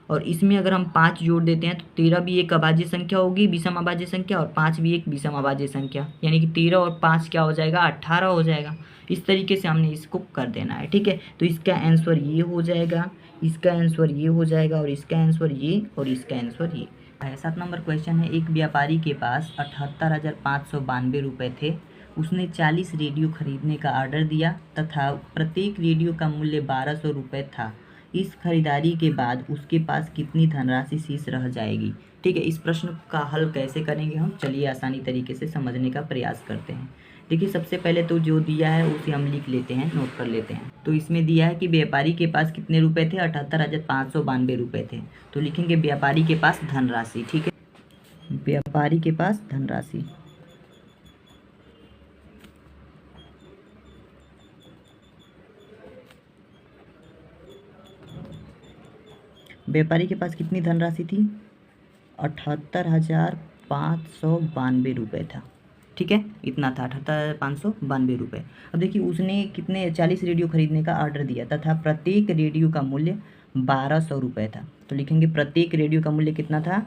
और इसमें अगर हम 5 जोड़ देते हैं तो 13 भी एक अभाज्य संख्या होगी, विषम अभाज्य संख्या, और 5 भी एक विषम अभाज्य संख्या, यानी कि 13 और 5 क्या हो जाएगा, 18 हो जाएगा। इस तरीके से हमने इसको कर देना है, ठीक है। तो इसका आंसर ये हो जाएगा, इसका आंसर ये हो जाएगा और इसका आंसर ये और इसका आंसर ये है। 7 नंबर क्वेश्चन है, एक व्यापारी के पास 78,592 रुपये थे। उसने 40 रेडियो खरीदने का ऑर्डर दिया तथा प्रत्येक रेडियो का मूल्य 1200 रुपये था। इस खरीदारी के बाद उसके पास कितनी धनराशि शेष रह जाएगी, ठीक है। इस प्रश्न का हल कैसे करेंगे हम, चलिए आसानी तरीके से समझने का प्रयास करते हैं। देखिए सबसे पहले तो जो दिया है उसे हम लिख लेते हैं, नोट कर लेते हैं। तो इसमें दिया है कि व्यापारी के पास कितने रुपए थे, 78,592 रुपये थे। तो लिखेंगे व्यापारी के पास धनराशि, ठीक है, व्यापारी के पास धनराशि। व्यापारी के पास कितनी धनराशि थी, 78,592 रुपये था, ठीक है, इतना था 78,592 रुपये। अब देखिए उसने कितने 40 रेडियो खरीदने का ऑर्डर दिया तथा प्रत्येक रेडियो का मूल्य 1200 रुपये था। तो लिखेंगे प्रत्येक रेडियो का मूल्य कितना था,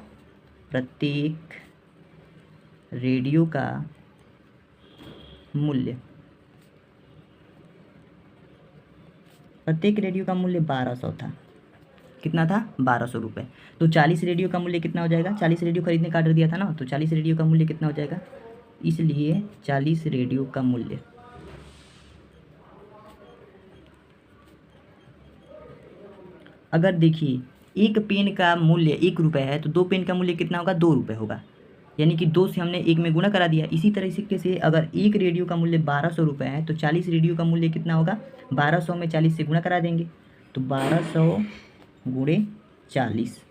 प्रत्येक रेडियो का मूल्य 1200 था। कितना था, 1200 रुपये। तो 40 रेडियो का मूल्य कितना हो जाएगा, 40 रेडियो खरीदने का ऑर्डर दिया था ना, तो 40 रेडियो का मूल्य कितना हो जाएगा, इसलिए 40 रेडियो का मूल्य अगर देखिए एक पेन का मूल्य 1 रुपये है तो 2 पेन का मूल्य कितना होगा, 2 रुपये होगा, यानी कि 2 से हमने 1 में गुणा करा दिया। इसी तरह से अगर एक रेडियो का मूल्य 1200 रुपये है तो 40 रेडियो का मूल्य कितना होगा, 1200 में 40 से गुणा करा देंगे, तो 1200 गुणे 40।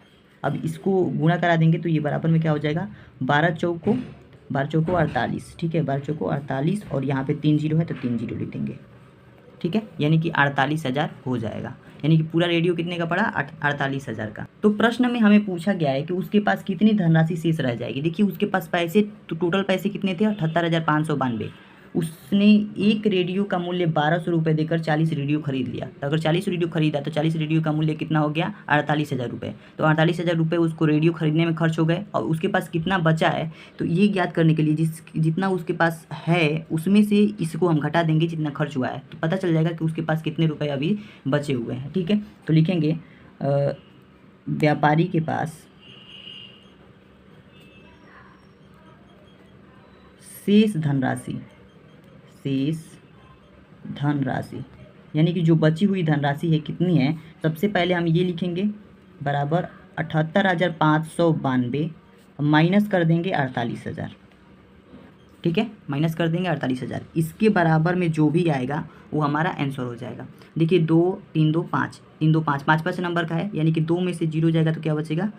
अब इसको गुणा करा देंगे तो ये बराबर में क्या हो जाएगा, 12 चौको 48, ठीक है, 12 चौको 48 और यहाँ पे 3 जीरो है तो 3 जीरो लिख देंगे, ठीक है, यानी कि 48,000 हो जाएगा। यानी कि पूरा रेडियो कितने का पड़ा, 48,000 का। तो प्रश्न में हमें पूछा गया है कि उसके पास कितनी धनराशि शेष रह जाएगी। देखिए उसके पास पैसे, तो टोटल पैसे कितने थे, 78,592। उसने एक रेडियो का मूल्य 1200 रुपये देकर 40 रेडियो खरीद लिया। तो अगर 40 रेडियो खरीदा तो 40 रेडियो का मूल्य कितना हो गया, 48,000 रुपये। तो 48,000 रुपये उसको रेडियो खरीदने में खर्च हो गए और उसके पास कितना बचा है, तो ये ज्ञात करने के लिए जितना उसके पास है उसमें से इसको हम घटा देंगे जितना खर्च हुआ है, तो पता चल जाएगा कि उसके पास कितने रुपये अभी बचे हुए हैं, ठीक है। तो लिखेंगे व्यापारी के पास शेष धनराशि यानी कि जो बची हुई धनराशि है कितनी है, सबसे पहले हम ये लिखेंगे बराबर 78,592 माइनस कर देंगे 48,000, ठीक है, माइनस कर देंगे 48,000। इसके बराबर में जो भी आएगा वो हमारा आंसर हो जाएगा। देखिए 2 3 2 5, 3 2 5, 5 नंबर का है, यानी कि 2 में से 0 जाएगा तो क्या बचेगा,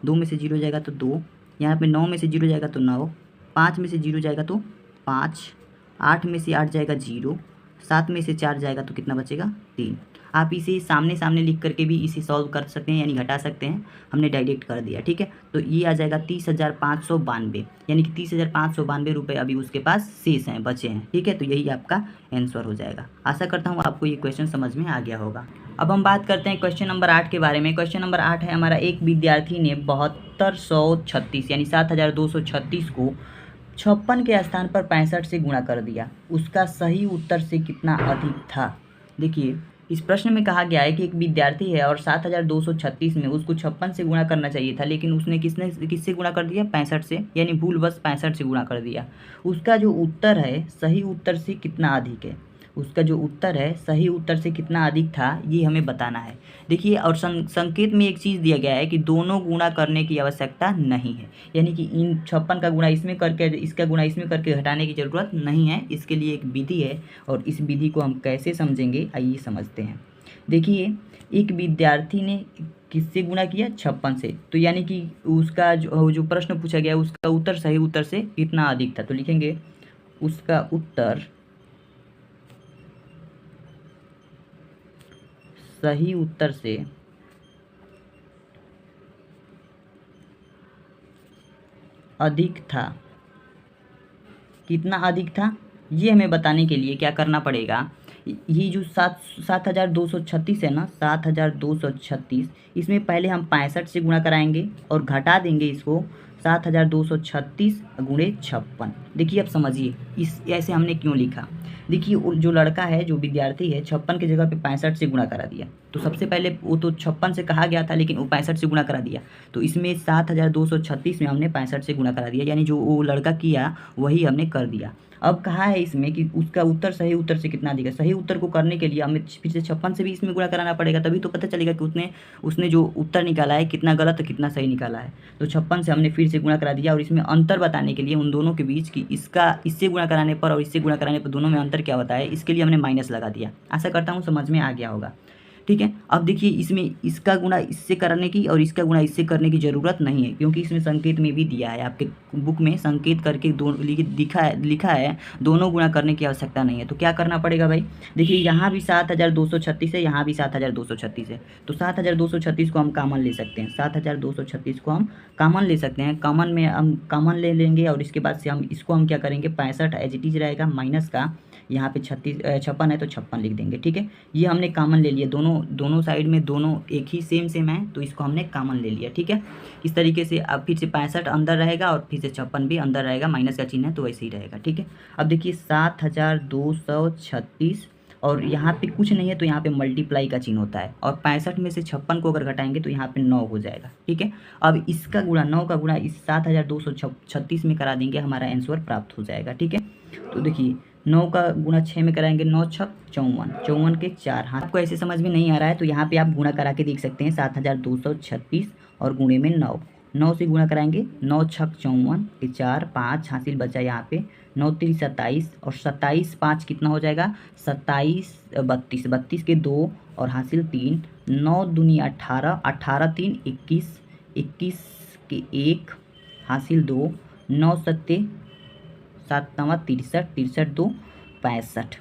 2 में से 0 जाएगा तो 2, यहाँ पे 9 में से 0 जाएगा तो 9, 5 में से 0 जाएगा तो 5, 8 में से 8 जाएगा 0, 7 में से 4 जाएगा तो कितना बचेगा 3। आप इसे सामने सामने लिख करके भी इसे सॉल्व कर सकते हैं, यानी घटा सकते हैं। हमने डायरेक्ट कर दिया, ठीक है। तो ये आ जाएगा 30,592, यानी कि 30,592 रुपये अभी उसके पास शेष हैं, बचे हैं, ठीक है। तो यही आपका आंसर हो जाएगा। आशा करता हूँ आपको ये क्वेश्चन समझ में आ गया होगा। अब हम बात करते हैं क्वेश्चन नंबर 8 के बारे में। क्वेश्चन नंबर 8 है हमारा, एक विद्यार्थी ने 7236 यानी 7236 को 56 के स्थान पर 65 से गुणा कर दिया, उसका सही उत्तर से कितना अधिक था। देखिए इस प्रश्न में कहा गया है कि एक विद्यार्थी है और 7236 में उसको 56 से गुणा करना चाहिए था, लेकिन उसने किससे गुणा कर दिया, 65 से, यानी भूलवश 65 से गुणा कर दिया। उसका जो उत्तर है सही उत्तर से कितना अधिक है, उसका जो उत्तर है सही उत्तर से कितना अधिक था, ये हमें बताना है। देखिए और संकेत में एक चीज़ दिया गया है कि दोनों गुणा करने की आवश्यकता नहीं है, यानी कि इन 56 का गुणा इसमें करके इसका गुणा इसमें करके घटाने की ज़रूरत नहीं है। इसके लिए एक विधि है और इस विधि को हम कैसे समझेंगे, आइए समझते हैं। देखिए एक विद्यार्थी ने किससे गुणा किया, 56 से, तो यानी कि उसका जो प्रश्न पूछा गया उसका उत्तर सही उत्तर से कितना अधिक था। तो लिखेंगे उसका उत्तर सही उत्तर से अधिक था। कितना अधिक था ये हमें बताने के लिए क्या करना पड़ेगा, ये जो 7236 है ना, 7236, इसमें पहले हम 65 से गुणा कराएंगे और घटा देंगे इसको 7236 गुणे 56। देखिए अब समझिए इस ऐसे हमने क्यों लिखा। देखिए जो लड़का है, जो विद्यार्थी है, 56 की जगह पे 65 से गुणा करा दिया। तो सबसे पहले वो तो 56 से कहा गया था, लेकिन वो 65 से गुणा करा दिया। तो इसमें 7236 में हमने 65 से गुणा करा दिया, यानी जो वो लड़का किया वही हमने कर दिया। अब कहा है इसमें कि उसका उत्तर सही उत्तर से कितना अधिक है। सही उत्तर को करने के लिए हमें फिर से 56 से भी इसमें गुणा कराना पड़ेगा, तभी तो पता चलेगा कि उसने जो उत्तर निकाला है कितना गलत कितना सही निकाला है। तो 56 से हमने फिर से गुणा करा दिया और इसमें अंतर बताने के लिए उन दोनों के बीच की इससे गुणा कराने पर और इससे गुणा कराने पर दोनों में अंतर क्या होता है, इसके लिए हमने माइनस लगा दिया। आशा करता हूँ समझ में आ गया होगा, ठीक है। अब देखिए इसमें इसका गुणा इससे करने की और इसका गुणा इससे करने की ज़रूरत नहीं है, क्योंकि इसमें संकेत में भी दिया है, आपके बुक में संकेत करके लिखा है दोनों गुणा करने की आवश्यकता नहीं है। तो क्या करना पड़ेगा भाई, देखिए यहाँ भी 7236 है, यहाँ भी 7236 है। तो 7236 को हम कॉमन ले सकते हैं, 7236 को हम कॉमन ले सकते हैं। कॉमन में हम कॉमन ले लेंगे और इसके बाद से हम इसको हम क्या करेंगे, 65 एज इट इज रहेगा, माइनस का यहाँ पे 56 है तो 56 लिख देंगे, ठीक है। ये हमने कॉमन ले लिया, दोनों साइड में दोनों एक ही सेम है, तो इसको हमने कॉमन ले लिया, ठीक है। इस तरीके से अब फिर से 65 अंदर रहेगा और फिर से 56 भी अंदर रहेगा, माइनस का चिन्ह है तो वैसे ही रहेगा, ठीक है। अब देखिए 7236 और यहाँ पे कुछ नहीं है तो यहाँ पे मल्टीप्लाई का चिन्ह होता है, और 65 में से 56 को अगर घटाएंगे तो यहाँ पे 9 हो जाएगा, ठीक है। अब इसका गुणा 9 का गुणा इस 7236 में करा देंगे, हमारा आंसर प्राप्त हो जाएगा, ठीक है। तो देखिए 9 का गुणा 6 में कराएंगे, 9 छक 54, 54 के 4। हाँ, आपको ऐसे समझ में नहीं आ रहा है तो यहाँ पे आप गुणा करा के देख सकते हैं, 7236 और गुणे में 9 से गुणा कराएंगे, 9 छक 54 के 4, 5 हासिल बचा यहाँ पे, 9 3 27 और 27 5 कितना हो जाएगा, 27 32, 32 के 2 और हासिल 3, 9 दूनी 18, 18 3 21, 21 के 1 हासिल 2, 9 सत्ते 7 नवा 63, 63 2 65।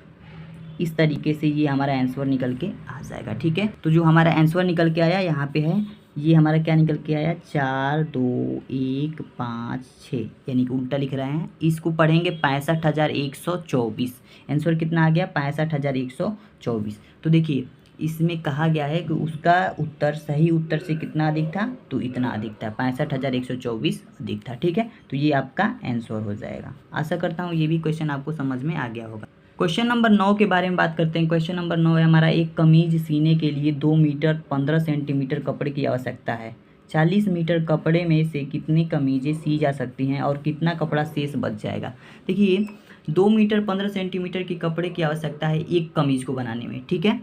इस तरीके से ये हमारा आंसर निकल के आ जाएगा, ठीक है। तो जो हमारा आंसर निकल के आया यहाँ पे है, ये हमारा क्या निकल के आया, 4 2 1 5 6, यानी कि उल्टा लिख रहे हैं। इसको पढ़ेंगे 65,124, आंसर कितना आ गया, 65,124। तो देखिए इसमें कहा गया है कि उसका उत्तर सही उत्तर से कितना अधिक था, तो इतना अधिक था, 65,124 अधिक था, ठीक है। तो ये आपका आंसर हो जाएगा। आशा करता हूँ ये भी क्वेश्चन आपको समझ में आ गया होगा। क्वेश्चन नंबर 9 के बारे में बात करते हैं। क्वेश्चन नंबर 9 है हमारा, एक कमीज सीने के लिए 2 मीटर 15 सेंटीमीटर कपड़े की आवश्यकता है। 40 मीटर कपड़े में से कितनी कमीजें सी जा सकती हैं और कितना कपड़ा शेष बच जाएगा। देखिए 2 मीटर 15 सेंटीमीटर की कपड़े की आवश्यकता है एक कमीज को बनाने में, ठीक है।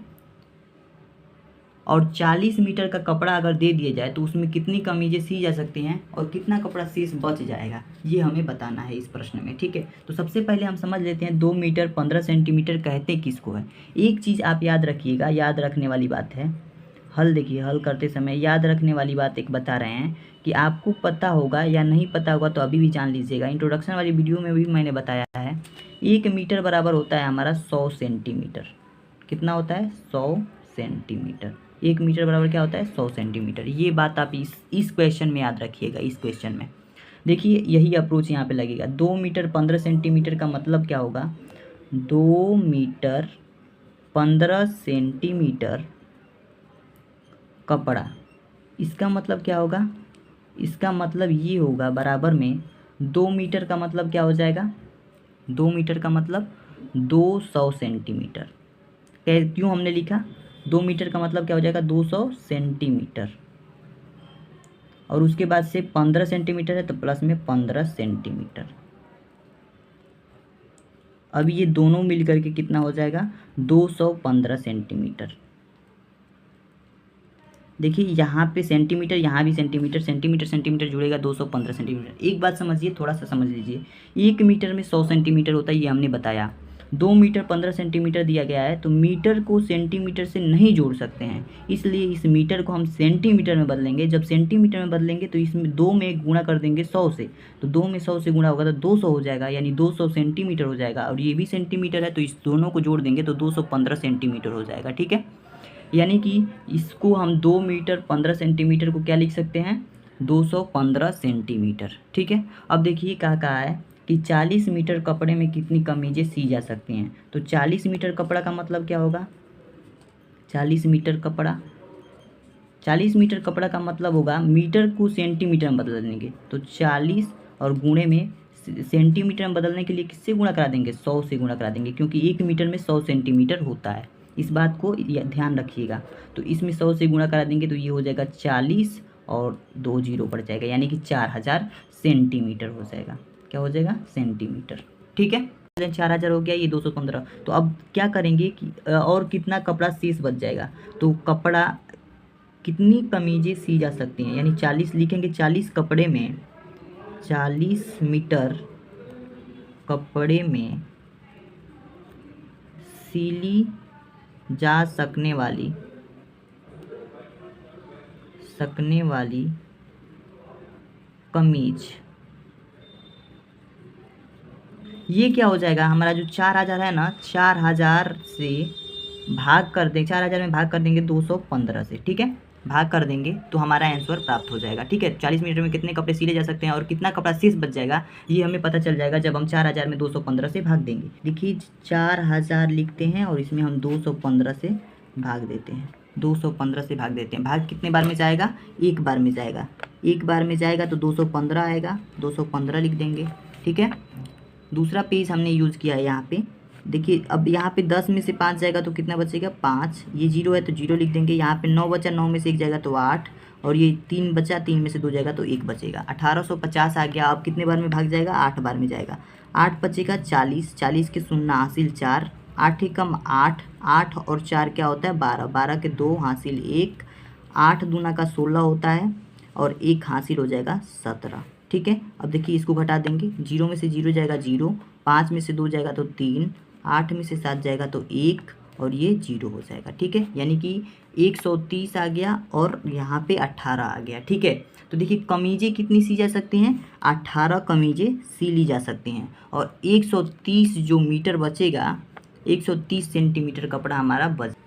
और 40 मीटर का कपड़ा अगर दे दिया जाए तो उसमें कितनी कमीजें सी जा सकती हैं और कितना कपड़ा शेष बच जाएगा, ये हमें बताना है इस प्रश्न में। ठीक है, तो सबसे पहले हम समझ लेते हैं 2 मीटर 15 सेंटीमीटर कहते किसको है। एक चीज़ आप याद रखिएगा, याद रखने वाली बात है, हल देखिए, हल करते समय याद रखने वाली बात एक बता रहे हैं कि आपको पता होगा या नहीं पता होगा तो अभी भी जान लीजिएगा। इंट्रोडक्शन वाली वीडियो में भी मैंने बताया है 1 मीटर बराबर होता है हमारा 100 सेंटीमीटर। कितना होता है? 100 सेंटीमीटर। 1 मीटर बराबर क्या होता है? 100 सेंटीमीटर। ये बात आप इस क्वेश्चन में याद रखिएगा। इस क्वेश्चन में देखिए यही अप्रोच यहाँ पे लगेगा। 2 मीटर 15 सेंटीमीटर का मतलब क्या होगा? 2 मीटर 15 सेंटीमीटर कपड़ा। इसका मतलब क्या होगा? इसका मतलब ये होगा बराबर में 2 मीटर का मतलब क्या हो जाएगा? 2 मीटर का मतलब 200 सेंटीमीटर। क्यों हमने लिखा? 2 मीटर का मतलब क्या हो जाएगा? 200 सेंटीमीटर। और उसके बाद से 15 सेंटीमीटर है तो प्लस में 15 सेंटीमीटर। अब ये दोनों मिल करके कितना हो जाएगा? 215 सेंटीमीटर। देखिए यहाँ पे सेंटीमीटर, यहाँ भी सेंटीमीटर, सेंटीमीटर सेंटीमीटर जुड़ेगा 215 सेंटीमीटर। एक बात समझिए, थोड़ा सा समझ लीजिए, 1 मीटर में 100 सेंटीमीटर होता है, ये हमने बताया। 2 मीटर 15 सेंटीमीटर दिया गया है तो मीटर को सेंटीमीटर से नहीं जोड़ सकते हैं, इसलिए इस मीटर को हम सेंटीमीटर में बदलेंगे। जब सेंटीमीटर में बदलेंगे तो इसमें 2 में गुणा कर देंगे 100 से, तो 2 में 100 से गुणा होगा तो 200 हो जाएगा, यानी 200 सेंटीमीटर हो जाएगा। और ये भी सेंटीमीटर है तो इस दोनों को जोड़ देंगे तो 215 सेंटीमीटर हो जाएगा। ठीक है, यानी कि इसको हम 2 मीटर 15 सेंटीमीटर को क्या लिख सकते हैं? 215 सेंटीमीटर। ठीक है, अब देखिए क्या कहा है कि 40 मीटर कपड़े में कितनी कमीजें सी जा सकती हैं। तो 40 मीटर कपड़ा का मतलब क्या होगा? 40 मीटर कपड़ा, 40 मीटर कपड़ा का मतलब होगा, मीटर को सेंटीमीटर में बदल देंगे तो 40 और गुणे में सेंटीमीटर में बदलने के लिए किससे गुणा करा देंगे? 100 से गुणा करा देंगे, क्योंकि 1 मीटर में 100 सेंटीमीटर होता है। इस बात को ध्यान रखिएगा। तो इसमें 100 से गुणा करा देंगे तो ये हो जाएगा 40 और 2 जीरो पड़ जाएगा, यानी कि 4000 सेंटीमीटर हो जाएगा। क्या हो जाएगा? सेंटीमीटर। ठीक है, 4000 हो गया, ये 215। तो अब क्या करेंगे कि और कितना कपड़ा शेष बच जाएगा? तो कपड़ा कितनी कमीजें सी जा सकती हैं, यानी 40 लिखेंगे। 40 कपड़े में, 40 मीटर कपड़े में सिली जा सकने वाली कमीज, ये क्या हो जाएगा? हमारा जो 4000 है ना, 4000 से भाग कर दें, 4000 में भाग कर देंगे 215 से। ठीक है, भाग कर देंगे तो हमारा आंसर प्राप्त हो जाएगा। ठीक है, 40 मीटर में कितने कपड़े सिले जा सकते हैं और कितना कपड़ा शेष बच जाएगा, ये हमें पता चल जाएगा जब हम 4000 में 215 से भाग देंगे। देखिए 4000 लिखते हैं और इसमें हम 215 से भाग देते हैं, 215 से भाग देते हैं। भाग कितने बार में जाएगा? एक बार में जाएगा। एक बार में जाएगा तो 215 आएगा, 215 लिख देंगे। ठीक है, दूसरा पेज हमने यूज़ किया है यहाँ पे। देखिए अब यहाँ पे 10 में से 5 जाएगा तो कितना बचेगा? 5। ये 0 है तो 0 लिख देंगे। यहाँ पे 9 बचा, 9 में से 1 जाएगा तो 8, और ये 3 बचा, 3 में से 2 जाएगा तो 1 बचेगा। 1850 आ गया। अब कितने बार में भाग जाएगा? 8 बार में जाएगा। 8 बचेगा 40, 40 के शून्य हासिल 4, 8 ही कम 8, 8 और 4 क्या होता है? 12, 12 के 2 हासिल 1, 8 दूना का 16 होता है और 1 हासिल हो जाएगा 17। ठीक है, अब देखिए इसको घटा देंगे। 0 में से 0 जाएगा 0, 5 में से 2 जाएगा तो 3, 8 में से 7 जाएगा तो 1, और ये 0 हो जाएगा। ठीक है, यानी कि 130 आ गया और यहाँ पे 18 आ गया। ठीक है, तो देखिए कमीजें कितनी सी जा सकती हैं? 18 कमीजें सिली जा सकती हैं। और 130 जो मीटर बचेगा, 130 सेंटीमीटर कपड़ा हमारा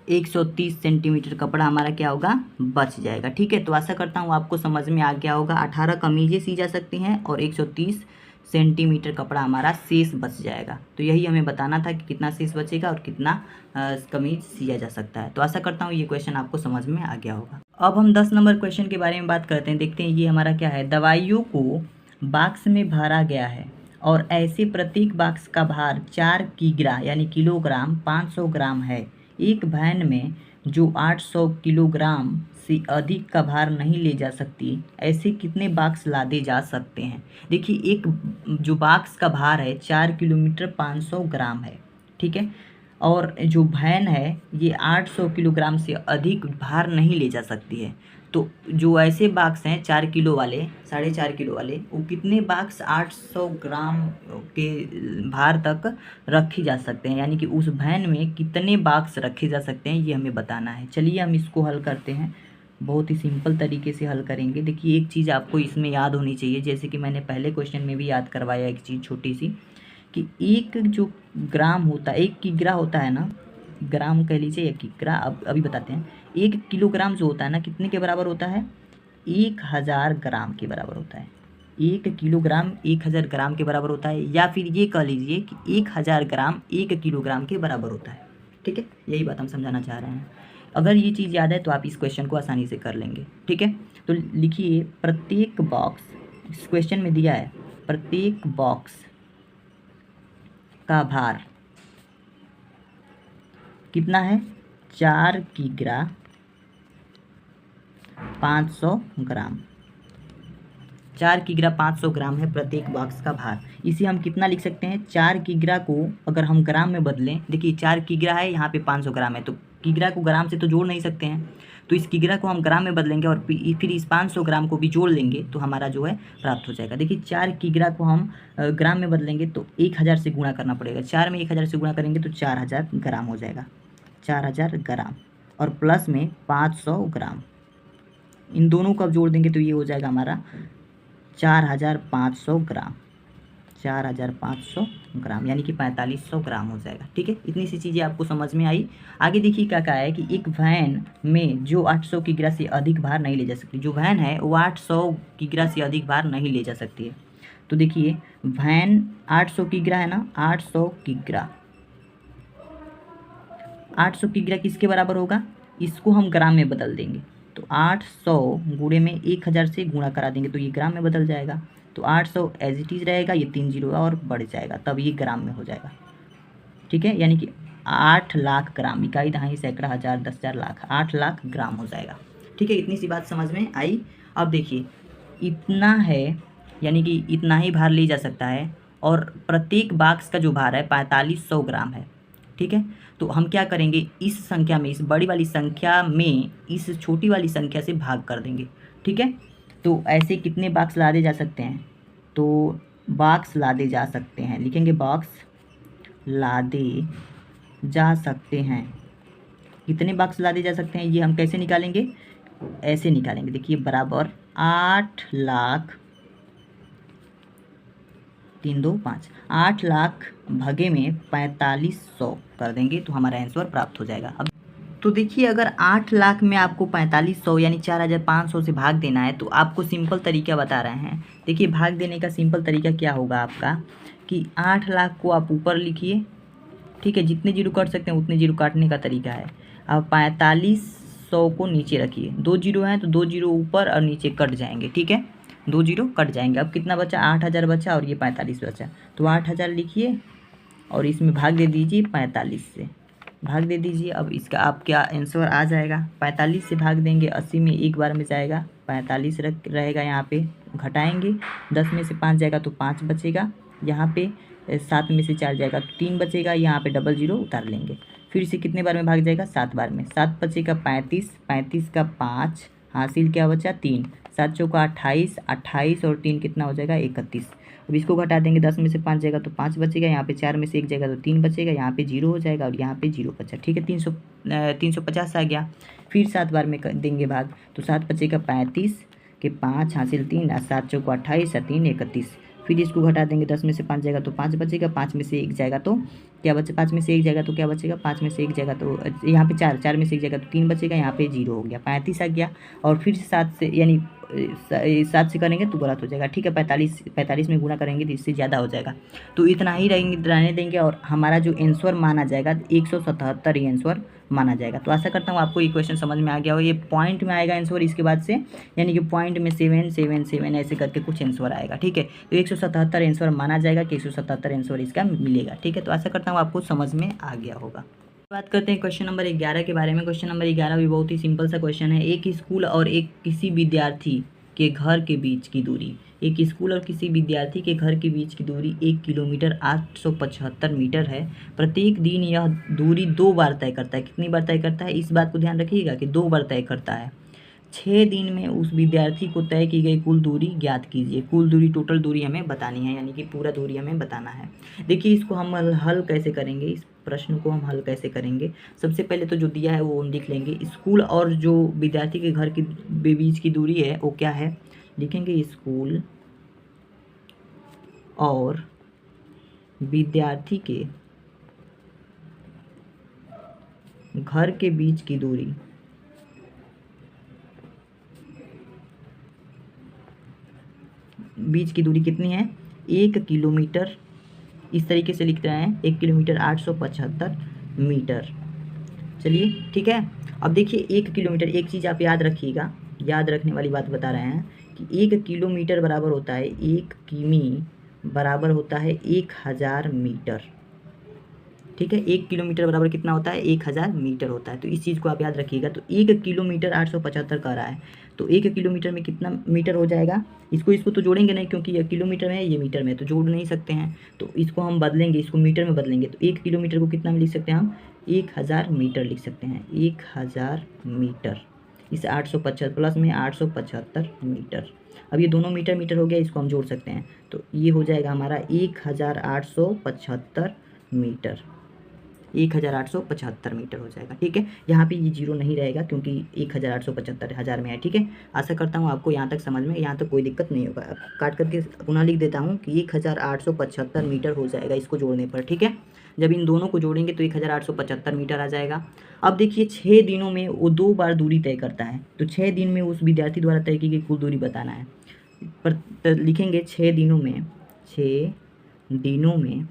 130 सेंटीमीटर कपड़ा हमारा क्या होगा? बच जाएगा। ठीक है, तो आशा करता हूँ आपको समझ में आ गया होगा। 18 कमीजें सी जा सकती हैं और 130 सेंटीमीटर कपड़ा हमारा शेष बच जाएगा। तो यही हमें बताना था कि कितना शेष बचेगा और कितना कमीज सिया जा सकता है। तो आशा करता हूँ ये क्वेश्चन आपको समझ में आ गया होगा। अब हम 10 नंबर क्वेश्चन के बारे में बात करते हैं। देखते हैं ये हमारा क्या है। दवाइयों को बॉक्स में भरा गया है और ऐसे प्रत्येक बॉक्स का भार 4 किग्रा यानी किलोग्राम 500 ग्राम है। एक वैन में जो 800 किलोग्राम से अधिक का भार नहीं ले जा सकती, ऐसे कितने बॉक्स लादे जा सकते हैं? देखिए एक जो बॉक्स का भार है 4 किलोमीटर 500 ग्राम है। ठीक है, और जो वैन है ये 800 किलोग्राम से अधिक भार नहीं ले जा सकती है। तो जो ऐसे बॉक्स हैं 4 किलो वाले, 4.5 किलो वाले, वो कितने बॉक्स 800 ग्राम के भार तक रखे जा सकते हैं, यानी कि उस वैन में कितने बॉक्स रखे जा सकते हैं, ये हमें बताना है। चलिए हम इसको हल करते हैं, बहुत ही सिंपल तरीके से हल करेंगे। देखिए एक चीज़ आपको इसमें याद होनी चाहिए, जैसे कि मैंने पहले क्वेश्चन में भी याद करवाया एक चीज़ छोटी सी, कि एक जो ग्राम होता है, 1 किग्रा होता है ना, ग्राम कह लीजिए या किग्रा, अब अभी बताते हैं। 1 किलोग्राम जो होता है ना, कितने के बराबर होता है? 1000 ग्राम के बराबर होता है। 1 किलोग्राम 1000 ग्राम के बराबर होता है, या फिर ये कह लीजिए कि 1000 ग्राम 1 किलोग्राम के बराबर होता है। ठीक है, यही बात हम समझाना चाह रहे हैं। अगर ये चीज़ याद है तो आप इस क्वेश्चन को आसानी से कर लेंगे। ठीक है, तो लिखिए प्रत्येक बॉक्स, इस क्वेश्चन में दिया है प्रत्येक बॉक्स का भार कितना है? 4 किग्रा 500 ग्राम। 4 किग्रा 500 ग्राम है प्रत्येक बॉक्स का भार। इसे हम कितना लिख सकते हैं? 4 किग्रा को अगर हम ग्राम में बदलें, देखिए 4 किग्रा है, यहाँ पे 500 ग्राम है, तो किग्रा को ग्राम से तो जोड़ नहीं सकते हैं, तो इस किग्रा को हम ग्राम में बदलेंगे और फिर इस 500 ग्राम को भी जोड़ लेंगे तो हमारा जो है प्राप्त हो जाएगा। देखिए 4 किग्रा को हम ग्राम में बदलेंगे तो 1000 से गुणा करना पड़ेगा, 4 में 1000 से गुणा करेंगे तो 4000 ग्राम हो जाएगा, 4000 ग्राम, और प्लस में 500 ग्राम, इन दोनों को अब जोड़ देंगे तो ये हो जाएगा हमारा 4500 ग्राम, 4500 ग्राम, यानी कि 4500 ग्राम हो जाएगा। ठीक है, इतनी सी चीज़ें आपको समझ में आई। आगे देखिए क्या कहा है कि एक वैन में जो 800 किग्रा से अधिक भार नहीं ले जा सकती, जो वैन है वो 800 किग्रा से अधिक भार नहीं ले जा सकती है। तो देखिए वैन 800 किग्रा है ना, 800 किग्रा, 800 किग्रा किसके बराबर होगा? इसको हम ग्राम में बदल देंगे, तो 800 गुणे में 1000 से गुणा करा देंगे तो ये ग्राम में बदल जाएगा। तो 800 एज इट इज़ रहेगा, ये 3 जीरो और बढ़ जाएगा, तब ये ग्राम में हो जाएगा। ठीक है, यानी कि 8 लाख ग्राम, इकाई दहाई सैकड़ा हज़ार 10,000 लाख, 8 लाख ग्राम हो जाएगा। ठीक है, इतनी सी बात समझ में आई। अब देखिए इतना है, यानी कि इतना ही भार ले जा सकता है, और प्रत्येक बॉक्स का जो भार है 4500 ग्राम है। ठीक है, तो हम क्या करेंगे, इस संख्या में, इस बड़ी वाली संख्या में इस छोटी वाली संख्या से भाग कर देंगे। ठीक है, तो ऐसे कितने बॉक्स लादे जा सकते हैं? तो बॉक्स लादे जा सकते हैं, लिखेंगे बॉक्स लादे जा सकते हैं। कितने बॉक्स लादे जा सकते हैं ये हम कैसे निकालेंगे? ऐसे निकालेंगे, देखिए बराबर 8 लाख 3 2 5, 8 लाख भागे में 4500 कर देंगे तो हमारा आंसर प्राप्त हो जाएगा। अब तो देखिए अगर 8 लाख में आपको 4500 यानी 4500 से भाग देना है, तो आपको सिंपल तरीका बता रहे हैं। देखिए भाग देने का सिंपल तरीका क्या होगा आपका, कि 8 लाख को आप ऊपर लिखिए, ठीक है, जितने जीरो काट सकते हैं उतने जीरो काटने का तरीका है। अब 4500 को नीचे रखिए, 2 जीरो हैं तो 2 जीरो ऊपर और नीचे कट जाएंगे। ठीक है, 2 जीरो कट जाएंगे। अब कितना बचा? 8000 बचा और ये 45 बचा, तो 8000 लिखिए और इसमें भाग दे दीजिए 45 से, भाग दे दीजिए। अब इसका आपका आंसर आ जाएगा, 45 से भाग देंगे 80 में एक बार में जाएगा, 45 रहेगा, यहाँ पे घटाएंगे, 10 में से 5 जाएगा तो 5 बचेगा, यहाँ पे 7 में से 4 जाएगा तो 3 बचेगा, यहाँ पे डबल जीरो उतार लेंगे। फिर से कितने बार में भाग जाएगा? 7 बार में, 7 बचेगा 35, 35 का 5 हासिल क्या बचा? 3, 7 चौका 28, 28 और 3 कितना हो जाएगा? 31। अब इसको घटा देंगे, 10 में से 5 जाएगा तो 5 बचेगा, यहाँ पे 4 में से 1 जाएगा तो 3 बचेगा, यहाँ पे 0 हो जाएगा और यहाँ पे 0 बचा। ठीक है, 350 आ गया। फिर 7 बार में देंगे भाग, तो 7 बचेगा 35 के 5 हासिल 3, 7 चौका 28 और 3 31। फिर इसको घटा देंगे, 10 में से 5 जाएगा तो 5 बचेगा, 5 में से 1 जाएगा तो क्या बचे? 5 में से 1 जाएगा तो क्या बचेगा? 5 में से 1 जाएगा तो यहाँ पे 4, 4 में से 1 जाएगा तो 3 बचेगा, यहाँ पे 0 हो गया, 35 आ गया। और फिर 7 से, यानी 7 से करेंगे तो गलत हो जाएगा। ठीक है, 45 में गुणा करेंगे तो इससे ज़्यादा हो जाएगा। तो इतना ही रहने देंगे और हमारा जो आंसर माना जाएगा 177 ही आंसर माना जाएगा। तो आशा करता हूँ आपको ये क्वेश्चन समझ में आ गया हो। ये पॉइंट में आएगा आंसर इसके बाद से, यानी कि पॉइंट में 7 7 7 ऐसे करके कुछ आंसर आएगा। ठीक है, तो 177 आंसर माना जाएगा कि 177 आंसर इसका मिलेगा। ठीक है, तो आशा करता हूँ आपको समझ में आ गया होगा। बात करते हैं क्वेश्चन नंबर 11 के बारे में। क्वेश्चन नंबर 11 भी बहुत ही सिंपल सा क्वेश्चन है। एक स्कूल और एक किसी विद्यार्थी के घर के बीच की दूरी एक स्कूल और किसी विद्यार्थी के घर के बीच की दूरी 1 किलोमीटर 875 मीटर है। प्रत्येक दिन यह दूरी 2 बार तय करता है। कितनी बार तय करता है, इस बात को ध्यान रखिएगा कि 2 बार तय करता है। 6 दिन में उस विद्यार्थी को तय की गई कुल दूरी ज्ञात कीजिए। कुल दूरी, टोटल दूरी हमें बतानी है, यानी कि पूरा दूरी हमें बताना है। देखिए इसको हम हल कैसे करेंगे, इस प्रश्न को हम हल कैसे करेंगे। सबसे पहले तो जो दिया है वो हम लिख लेंगे। स्कूल और जो विद्यार्थी के घर के बीच की दूरी है वो क्या है, लिखेंगे स्कूल और विद्यार्थी के घर के बीच की दूरी कितनी है, 1 किलोमीटर। इस तरीके से लिख रहे हैं, 1 किलोमीटर 875 मीटर। चलिए ठीक है। अब देखिए 1 किलोमीटर, एक चीज़ आप याद रखिएगा, याद रखने वाली बात बता रहे हैं कि 1 किलोमीटर बराबर होता है, 1 किमी बराबर होता है 1000 मीटर। ठीक है, 1 किलोमीटर बराबर कितना होता है, 1000 मीटर होता है। तो इस चीज़ को आप याद रखिएगा। तो 1 किलोमीटर 875 कह रहा है, तो 1 किलोमीटर में कितना मीटर हो जाएगा। इसको तो जोड़ेंगे नहीं, क्योंकि ये किलोमीटर में है, ये मीटर में, तो जोड़ नहीं सकते हैं। तो इसको हम बदलेंगे, इसको मीटर में बदलेंगे। तो 1 किलोमीटर को कितना में लिख सकते हैं हम, 1000 मीटर लिख सकते हैं, 1000 मीटर। इस 875 प्लस में 875 मीटर। अब ये दोनों मीटर मीटर हो गया, इसको हम जोड़ सकते हैं। तो ये हो जाएगा हमारा 1875 मीटर, 1875 मीटर हो जाएगा। ठीक है, यहाँ पे ये जीरो नहीं रहेगा क्योंकि 1875 हज़ार में है। ठीक है, आशा करता हूँ आपको यहाँ तक समझ में, यहाँ तक कोई दिक्कत नहीं होगा। काट करके पुनः लिख देता हूँ कि 1875 मीटर हो जाएगा इसको जोड़ने पर। ठीक है, जब इन दोनों को जोड़ेंगे तो 1875 मीटर आ जाएगा। अब देखिए 6 दिनों में वो 2 बार दूरी तय करता है, तो 6 दिन में उस विद्यार्थी द्वारा तय की गई कुल दूरी बताना है। पर लिखेंगे 6 दिनों में, 6 दिनों में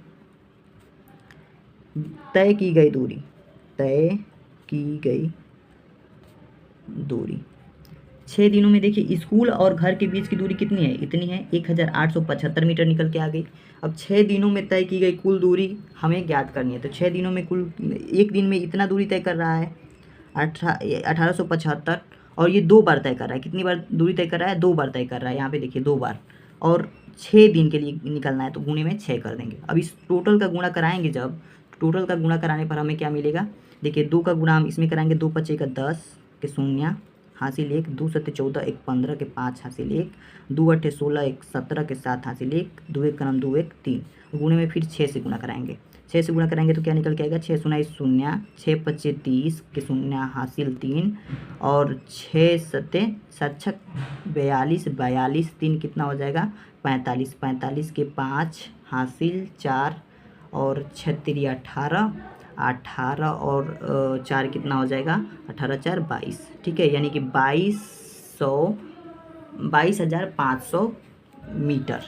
तय की गई दूरी, तय की गई दूरी 6 दिनों में। देखिए स्कूल और घर के बीच की दूरी कितनी है, इतनी है, 1875 मीटर निकल के आ गई। अब 6 दिनों में तय की गई कुल दूरी हमें ज्ञात करनी है। तो 6 दिनों में कुल, एक दिन में इतना दूरी तय कर रहा है 1875, और ये 2 बार तय कर रहा है। कितनी बार दूरी तय कर रहा है, 2 बार तय कर रहा है। यहाँ पे देखिए 2 बार, और 6 दिन के लिए निकलना है, तो गुणे में 6 कर देंगे। अब इस टोटल का गुणा कराएंगे, जब टोटल का गुणा कराने पर हमें क्या मिलेगा, देखिए 2 का गुणा हम इसमें कराएंगे, 2 पचे का 10 के शून्य हासिल 1, 2 सत्ते 14, 1 15 के 5 हासिल 1, 2 अट्ठे 16, 1 17 के 7 हासिल 1, 2 1 का 2 1 3। गुणे में फिर 6 से गुणा कराएंगे, 6 से गुणा कराएंगे तो क्या निकल के आएगा, 6 सुना शून्य, 6 पच्चे 30 के शून्य हासिल 3, और 6 सत्ते 7 42, 42 3 कितना हो जाएगा 45, 45 के 5 हासिल 4, और 6 18, 18 और 4 कितना हो जाएगा, 18 4 22। ठीक है, यानी कि 22,500 मीटर।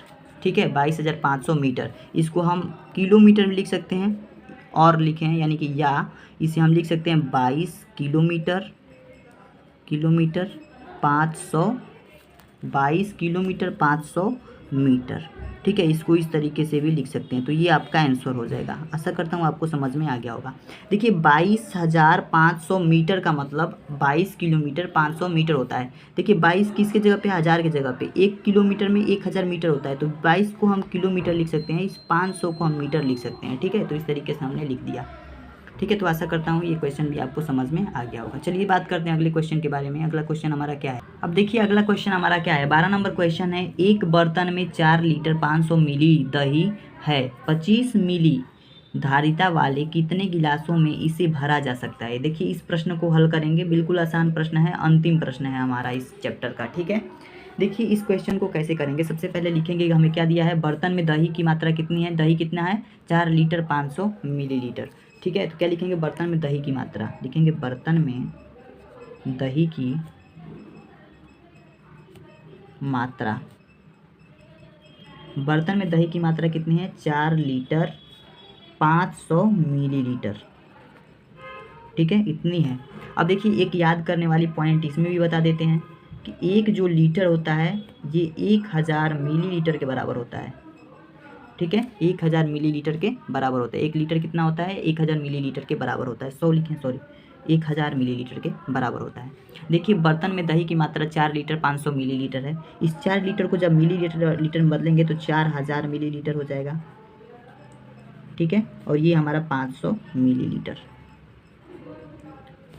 ठीक है, 22,500 मीटर। इसको हम किलोमीटर में लिख सकते हैं और लिखें, यानी कि या इसे हम लिख सकते हैं 22 किलोमीटर 500, 22 किलोमीटर 500 मीटर। ठीक है, इसको इस तरीके से भी लिख सकते हैं। तो ये आपका आंसर हो जाएगा। आशा करता हूँ आपको समझ में आ गया होगा। देखिए 22,500 मीटर का मतलब 22 किलोमीटर 500 मीटर होता है। देखिए 22 किसके जगह पे, 1000 की जगह पे। 1 किलोमीटर में 1000 मीटर होता है, तो 22 को हम किलोमीटर लिख सकते हैं, इस 500 को हम मीटर लिख सकते हैं। ठीक है, तो इस तरीके से हमने लिख दिया। ठीक है, तो आशा करता हूँ ये क्वेश्चन भी आपको समझ में आ गया होगा। चलिए बात करते हैं अगले क्वेश्चन के बारे में। अगला क्वेश्चन हमारा क्या है, अब देखिए अगला क्वेश्चन हमारा क्या है, 12 नंबर क्वेश्चन है। एक बर्तन में 4 लीटर 500 मिली दही है, 25 मिली धारिता वाले कितने गिलासों में इसे भरा जा सकता है। देखिए इस प्रश्न को हल करेंगे, बिल्कुल आसान प्रश्न है, अंतिम प्रश्न है हमारा इस चैप्टर का। ठीक है, देखिए इस क्वेश्चन को कैसे करेंगे। सबसे पहले लिखेंगे कि हमें क्या दिया है, बर्तन में दही की मात्रा कितनी है, दही कितना है 4 लीटर 500 मिलीलीटर। ठीक है, तो क्या लिखेंगे, बर्तन में दही की मात्रा लिखेंगे, बर्तन में दही की मात्रा, बर्तन में दही की मात्रा कितनी है 4 लीटर 500 मिलीलीटर। ठीक है, इतनी है। अब देखिए एक याद करने वाली पॉइंट इसमें भी बता देते हैं कि एक जो लीटर होता है ये 1000 मिलीलीटर के बराबर होता है। ठीक है, 1000 मिलीलीटर के बराबर होता है। 1 लीटर कितना होता है, 1000 मिलीलीटर के बराबर होता है। 100 लिखें, सॉरी 1000 मिलीलीटर के बराबर होता है। देखिए बर्तन में दही की मात्रा 4 लीटर 500 मिलीलीटर है। इस 4 लीटर को जब लीटर में बदलेंगे तो 4000 मिलीलीटर हो जाएगा, ठीक है। और ये हमारा 500 मिलीलीटर।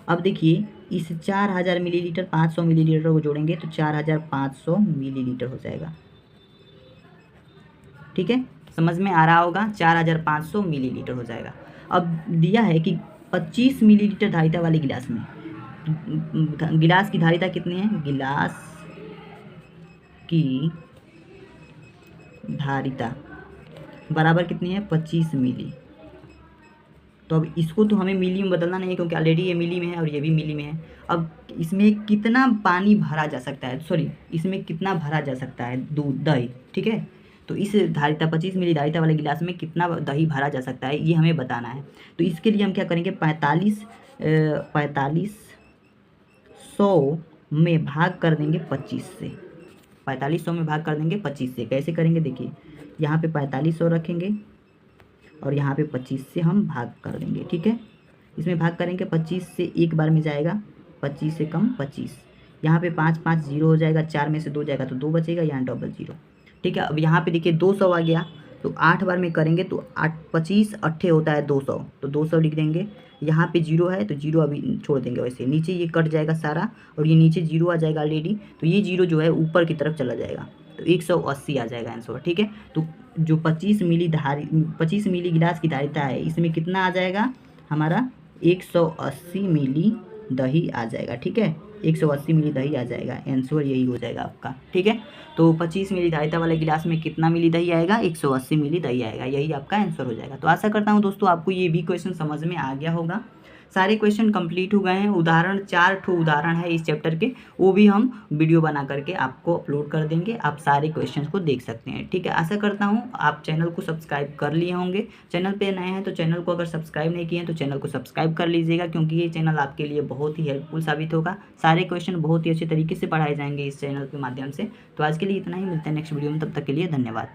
अब देखिए इस 4000 मिलीलीटर 500 मिलीलीटर को जोड़ेंगे तो 4500 मिलीलीटर हो जाएगा, ठीक है। समझ में आ रहा होगा, 4500 मिलीलीटर हो जाएगा। अब दिया है कि 25 मिलीलीटर धारिता वाले गिलास में, गिलास की धारिता कितनी है, गिलास की धारिता बराबर कितनी है, 25 मिली। तो अब इसको तो हमें मिली में बदलना नहीं है क्योंकि ऑलरेडी ये मिली में है और ये भी मिली में है। अब इसमें कितना पानी भरा जा सकता है, सॉरी इसमें कितना भरा जा सकता है दूध दही, ठीक है। तो इस धारिता 25 मिली धारिता वाले गिलास में कितना दही भरा जा सकता है ये हमें बताना है। तो इसके लिए हम क्या करेंगे, 4500 में भाग कर देंगे 25 से, 4500 में भाग कर देंगे 25 से। कैसे करेंगे, देखिए यहाँ पे 4500 रखेंगे और यहाँ पे 25 से हम भाग कर देंगे, ठीक है। इसमें भाग करेंगे 25 से एक बार में जाएगा, 25 से कम 25, यहाँ पे 5 5 0 हो जाएगा, 4 में से 2 जाएगा तो 2 बचेगा, यहाँ डबल 0, ठीक है। अब यहाँ पे देखिए 200 आ गया, तो 8 बार में करेंगे तो 8 25 अट्ठे होता है 200, तो 200 लिख देंगे। यहाँ पे 0 है तो 0 अभी छोड़ देंगे, वैसे नीचे ये कट जाएगा सारा और ये नीचे 0 आ जाएगा ऑलरेडी, तो ये 0 जो है ऊपर की तरफ चला जाएगा, तो 180 आ जाएगा आंसर, ठीक है। तो जो 25 मिली गिलास की धारिता है इसमें कितना आ जाएगा हमारा, 180 मिली दही आ जाएगा, ठीक है। 180 मिली दही आ जाएगा, आंसर यही हो जाएगा आपका, ठीक है। तो 25 मिली धारिता वाले गिलास में कितना मिली दही आएगा, 180 मिली दही आएगा, यही आपका आंसर हो जाएगा। तो आशा करता हूँ दोस्तों आपको ये भी क्वेश्चन समझ में आ गया होगा। सारे क्वेश्चन कंप्लीट हो गए हैं। उदाहरण 4 ठो उदाहरण है इस चैप्टर के, वो भी हम वीडियो बना करके आपको अपलोड कर देंगे, आप सारे क्वेश्चन को देख सकते हैं, ठीक है। आशा करता हूँ आप चैनल को सब्सक्राइब कर लिए होंगे। चैनल पे नए हैं तो चैनल को अगर सब्सक्राइब नहीं किए हैं तो चैनल को सब्सक्राइब कर लीजिएगा, क्योंकि ये चैनल आपके लिए बहुत ही हेल्पफुल साबित होगा। सारे क्वेश्चन बहुत ही अच्छे तरीके से पढ़ाए जाएंगे इस चैनल के माध्यम से। तो आज के लिए इतना ही, मिलते हैं नेक्स्ट वीडियो में, तब तक के लिए धन्यवाद।